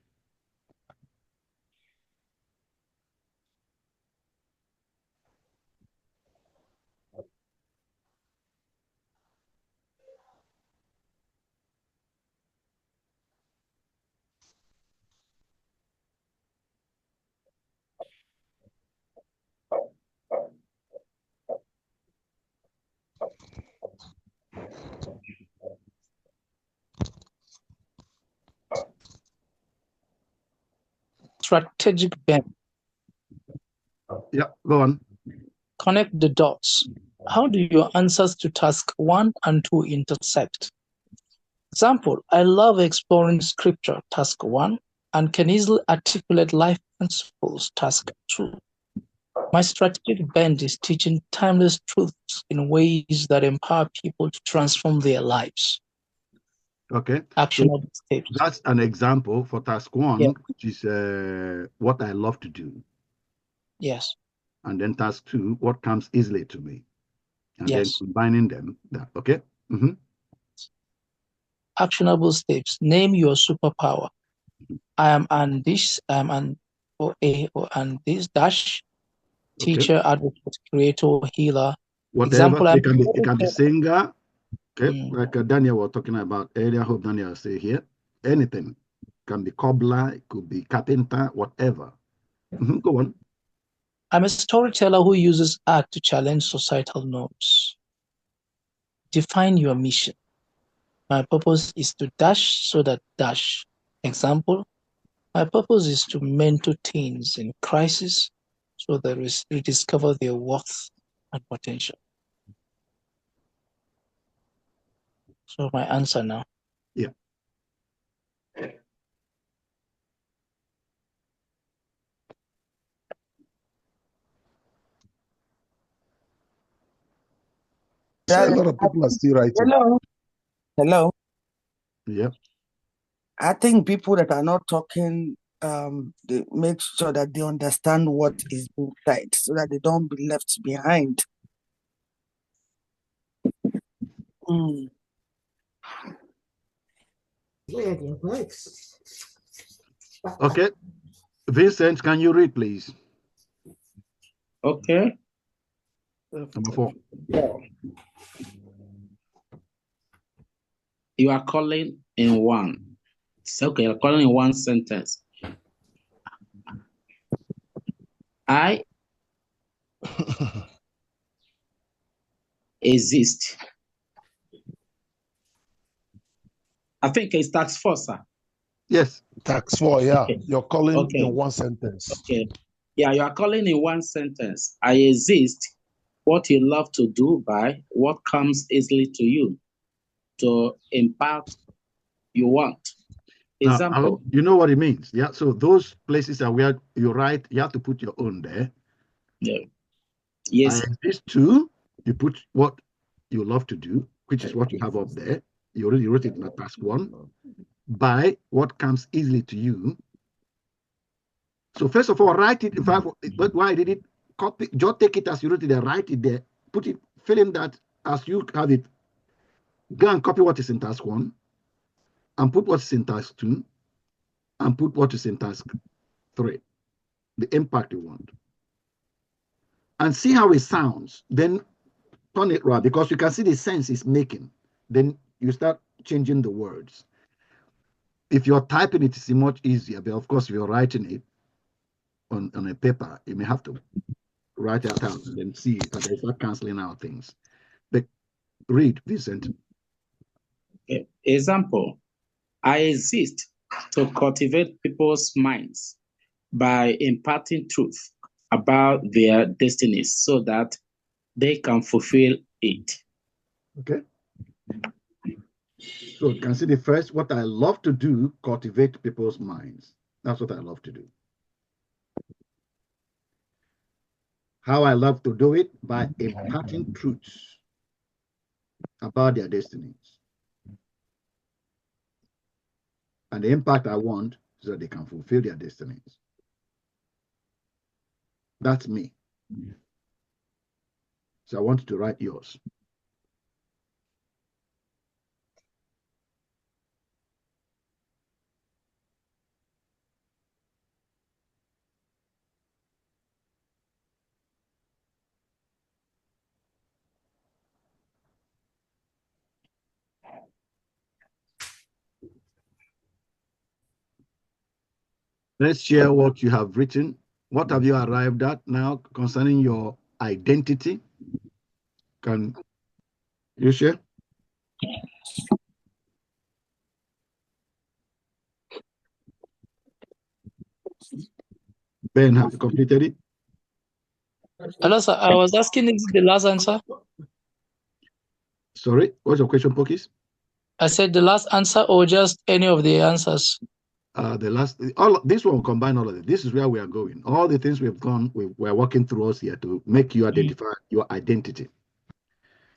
Speaker 3: Strategic bend.
Speaker 1: Yeah, go on.
Speaker 3: Connect the dots. How do your answers to task 1 and 2 intersect? Example, I love exploring scripture, task 1, and can easily articulate life principles, task 2. My strategic bend is teaching timeless truths in ways that empower people to transform their lives.
Speaker 1: Okay.
Speaker 3: Actionable steps.
Speaker 1: That's an example for task 1,
Speaker 3: yeah.
Speaker 1: which is what I love to do.
Speaker 3: Yes.
Speaker 1: And then task 2, what comes easily to me. And
Speaker 3: yes.
Speaker 1: then combining them. Okay.
Speaker 3: Actionable steps. Name your superpower. I am an this, I am an and this dash. Teacher, advocate, creator, healer.
Speaker 1: Whatever.
Speaker 3: Example,
Speaker 1: it can be singer. Okay. Like Daniel was talking about earlier. I hope Daniel will say here. Anything. Can be cobbler, it could be carpenter, whatever. Go on.
Speaker 3: I'm a storyteller who uses art to challenge societal norms. Define your mission. My purpose is to dash so that dash. Example, my purpose is to mentor teens in crisis so they rediscover their worth and potential. So my answer now.
Speaker 1: Yeah.
Speaker 2: A lot of people are still writing.
Speaker 9: Hello.
Speaker 1: Yeah.
Speaker 9: I think people that are not talking, they make sure that they understand what is being said so that they don't be left behind.
Speaker 1: Okay. Vincent, can you read, please?
Speaker 5: Okay.
Speaker 1: Number 4.
Speaker 5: You are calling in one. It's okay, you're calling in one sentence. I exist. I think it's tax 4, sir.
Speaker 1: Yes.
Speaker 2: Tax 4, yeah.
Speaker 5: Okay.
Speaker 2: You're calling
Speaker 5: Okay.
Speaker 2: in one sentence.
Speaker 5: Okay. Yeah, you are calling in one sentence. I exist. What you love to do by what comes easily to you to impart you want.
Speaker 1: Now,
Speaker 5: Example.
Speaker 1: you know what it means. Yeah. So those places are where you write, you have to put your own there.
Speaker 5: Yeah. Yes.
Speaker 1: I exist too. You put what you love to do, which is what you have up there. You already wrote it in the task 1. By what comes easily to you. So first of all, write it. In fact, why I did it? Copy, just take it as you wrote it there, write it there, put it, fill in that as you have it. Go and copy what is in task 1, and put what is in task 2, and put what is in task 3. The impact you want, and see how it sounds. Then turn it right, because you can see the sense it's making. Then you start changing the words. If you're typing it, it's much easier. But of course, if you're writing it on a paper, you may have to write it out and then see it, and then start canceling out things. But read, Vincent.
Speaker 5: Okay. Example. I exist to cultivate people's minds by imparting truth about their destinies so that they can fulfill it.
Speaker 1: Okay. So you can see the first, what I love to do, cultivate people's minds. That's what I love to do. How I love to do it? By imparting truths about their destinies. And the impact I want so that they can fulfill their destinies. That's me. So I want you to write yours. Let's share what you have written. What have you arrived at now concerning your identity? Can you share? Ben, have you completed it?
Speaker 3: Hello, sir. I was asking, is it the last answer?
Speaker 1: Sorry, what's your question, Pokis?
Speaker 3: I said the last answer or just any of the answers?
Speaker 1: The last, this one will combine all of it. This is where we are going. All the things we've gone, we're working through us here to make you identify your identity.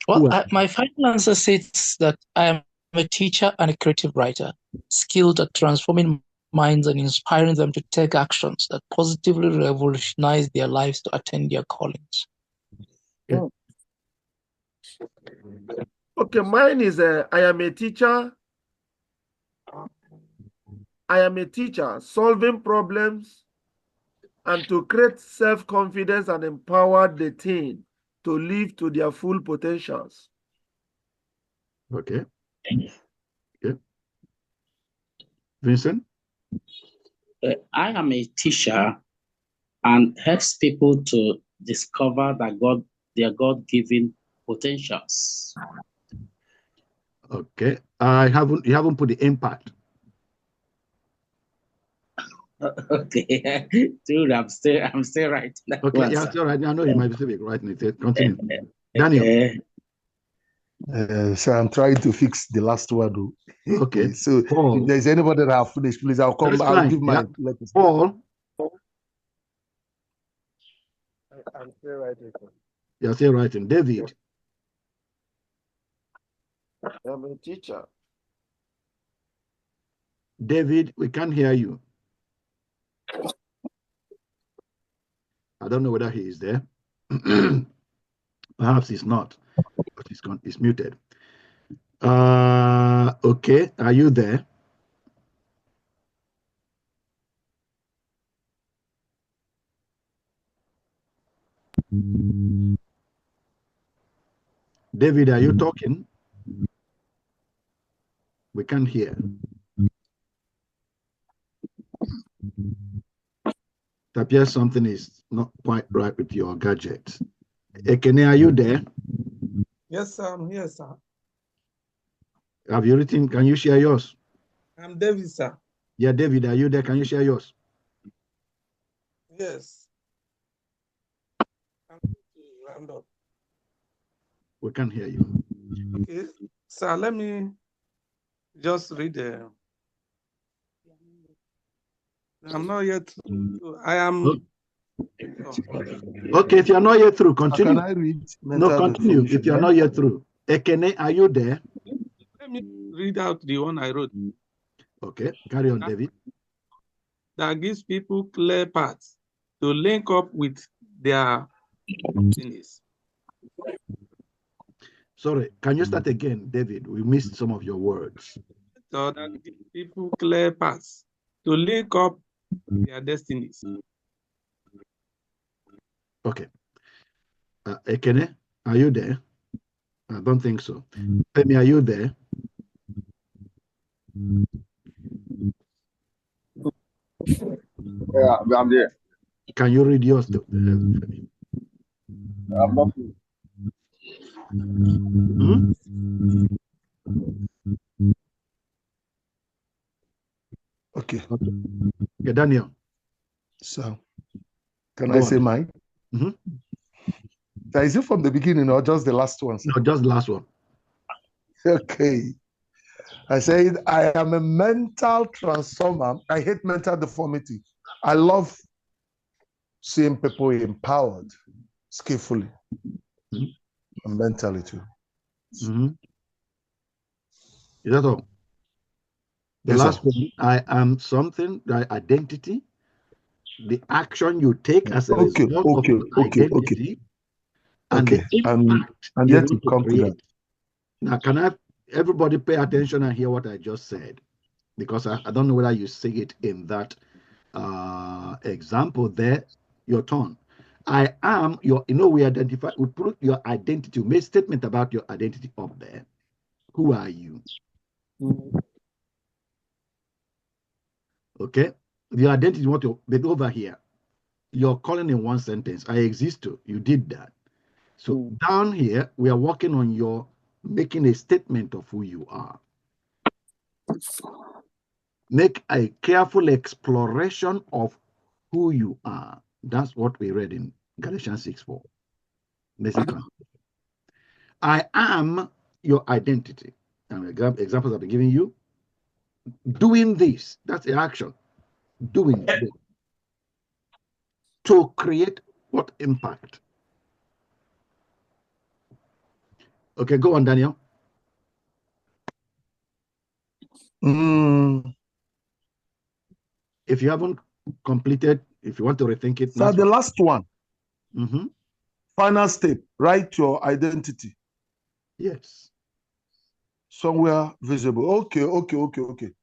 Speaker 3: Well, my final answer says that I am a teacher and a creative writer, skilled at transforming minds and inspiring them to take actions that positively revolutionize their lives to attain their callings.
Speaker 1: Yeah.
Speaker 8: Okay, mine is I am a teacher. I am a teacher solving problems and to create self-confidence and empower the team to live to their full potentials.
Speaker 1: Okay. Yeah. Vincent?
Speaker 5: I am a teacher and helps people to discover that their God-given potentials.
Speaker 1: Okay. You haven't put the impact.
Speaker 5: Okay. Dude, I'm still right.
Speaker 1: Okay, yeah, it's all right. I know you might be right. Continue. Daniel.
Speaker 2: So I'm trying to fix the last one.
Speaker 1: Okay.
Speaker 2: So
Speaker 1: Paul.
Speaker 2: if there's anybody that have finished, please, I'll come. I'll give my.
Speaker 1: Yeah. Paul.
Speaker 6: I'm still writing.
Speaker 1: You're still writing. David.
Speaker 8: I'm a teacher.
Speaker 1: David, we can't hear you. I don't know whether he is there. Perhaps he's not, but he's muted. Okay, are you there? David, are you talking? We can't hear. It appears something is not quite right with your gadget. Ekene, are you there?
Speaker 10: Yes, sir. I'm here, sir.
Speaker 1: Have you written? Can you share yours?
Speaker 10: I'm David, sir.
Speaker 1: Yeah, David, are you there? Can you share yours?
Speaker 10: Yes. I'm going to round up.
Speaker 1: We can't hear you.
Speaker 10: Okay. Sir, let me just read the. I'm not yet. I am.
Speaker 1: Okay, if you're not yet through, continue.
Speaker 2: Can I read?
Speaker 1: No, continue. If you're not yet through. Ekene, are you there?
Speaker 10: Let me read out the one I wrote.
Speaker 1: Okay, carry on, David.
Speaker 10: That gives people clear paths to link up with their destinies.
Speaker 1: Sorry, can you start again, David? We missed some of your words.
Speaker 10: So that gives people clear paths to link up their destinies.
Speaker 1: Okay. Ekene, are you there? I don't think so. Femi, are you there?
Speaker 6: Yeah, I'm there.
Speaker 1: Can you read yours, Femi?
Speaker 6: I'm not.
Speaker 2: Okay.
Speaker 1: Okay, Daniel.
Speaker 2: So, can I say mine? Is it from the beginning or just the last one?
Speaker 1: No, just the last one.
Speaker 2: Okay. I said, I am a mental transformer. I hate mental deformity. I love seeing people empowered skillfully and mentally too.
Speaker 1: Is that all? The last one, I am something, the identity, the action you take as a result of your identity, and the impact
Speaker 2: I'm
Speaker 1: you
Speaker 2: yet to
Speaker 1: want to
Speaker 2: come
Speaker 1: create.
Speaker 2: to that.
Speaker 1: Now, can everybody pay attention and hear what I just said? Because I don't know whether you see it in that example there, your turn. I am your, we identify, we put your identity, we make statement about your identity up there. Who are you? Okay, the identity you want to be over here. You're calling in one sentence, I exist too. You did that. So down here, we are working on your making a statement of who you are. Make a careful exploration of who you are. That's what we read in Galatians 6:4. I am your identity. And examples I've been giving you. Doing this, that's the action. Doing it. To create what impact? Okay, go on, Daniel. If you haven't completed, if you want to rethink it.
Speaker 2: So the last one.
Speaker 1: Mm-hmm.
Speaker 2: Final step, write your identity.
Speaker 1: Yes.
Speaker 2: Somewhere visible. Okay.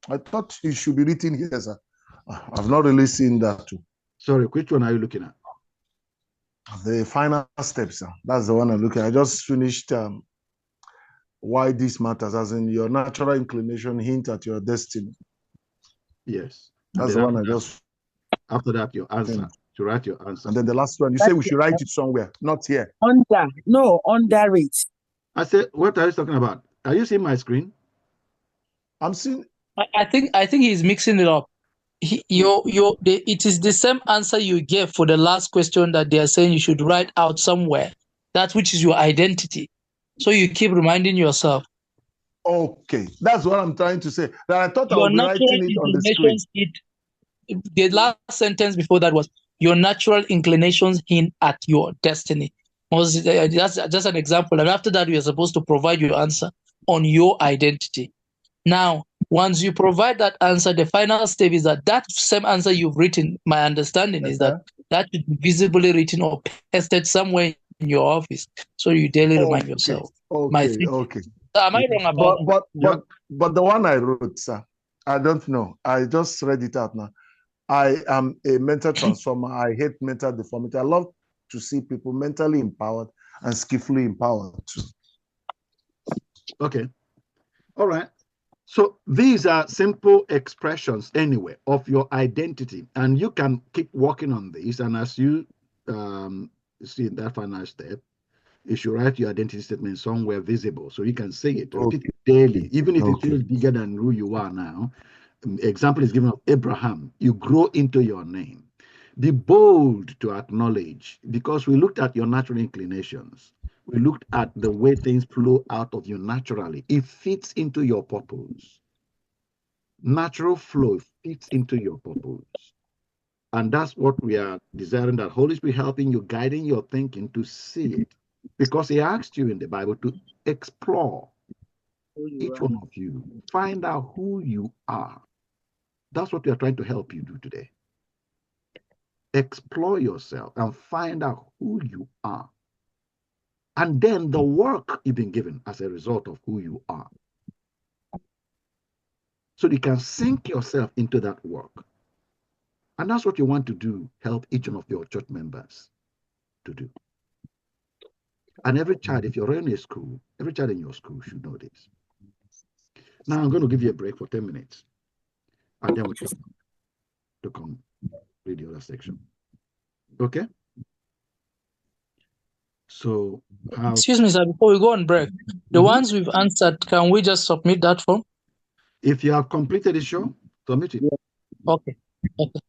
Speaker 2: I thought it should be written here, sir. I've not really seen that too.
Speaker 1: Sorry, which one are you looking at?
Speaker 2: The final steps, sir. That's the one I'm looking at. I just finished why this matters, as in your natural inclination hint at your destiny.
Speaker 1: Yes.
Speaker 2: That's the one I just.
Speaker 1: After that, your answer. To write your answer.
Speaker 2: And then the last one, you say we should write it somewhere, not here.
Speaker 9: Under it.
Speaker 1: I said, what are you talking about? Are you seeing my screen?
Speaker 2: I'm seeing.
Speaker 3: I think he's mixing it up. It is the same answer you gave for the last question that they are saying you should write out somewhere. That which is your identity. So you keep reminding yourself.
Speaker 2: Okay, that's what I'm trying to say. That I thought I would be writing it on the screen.
Speaker 3: The last sentence before that was your natural inclinations hint at your destiny. That's just an example. And after that, we are supposed to provide your answer on your identity. Now, once you provide that answer, the final step is that same answer you've written, my understanding is that should be visibly written or pasted somewhere in your office. So you daily remind yourself.
Speaker 2: Okay.
Speaker 3: So am I wrong about
Speaker 2: that? But the one I wrote, sir, I don't know. I just read it out now. I am a mental transformer. I hate mental deformity. I love to see people mentally empowered and skillfully empowered too.
Speaker 1: Okay. All right. So these are simple expressions anyway of your identity, and you can keep working on these. And as you see in that final step, you should write your identity statement somewhere visible so you can say it, repeat it daily, even if it feels bigger than who you are now. Example is given of Abraham. You grow into your name. Be bold to acknowledge, because we looked at your natural inclinations. We looked at the way things flow out of you naturally. It fits into your purpose. Natural flow fits into your purpose. And that's what we are desiring, that Holy Spirit helping you, guiding your thinking to see it. Because he asked you in the Bible to explore each one of you, find out who you are. That's what we are trying to help you do today. Explore yourself and find out who you are. And then the work you've been given as a result of who you are. So you can sink yourself into that work. And that's what you want to do, help each one of your church members to do. And every child, if you're in a school, every child in your school should know this. Now I'm going to give you a break for 10 minutes. And then we'll to come read the other section. Okay? So
Speaker 3: excuse me, sir, before we go on break, the ones we've answered, can we just submit that form?
Speaker 1: If you have completed the show, submit it.
Speaker 3: Okay. Okay.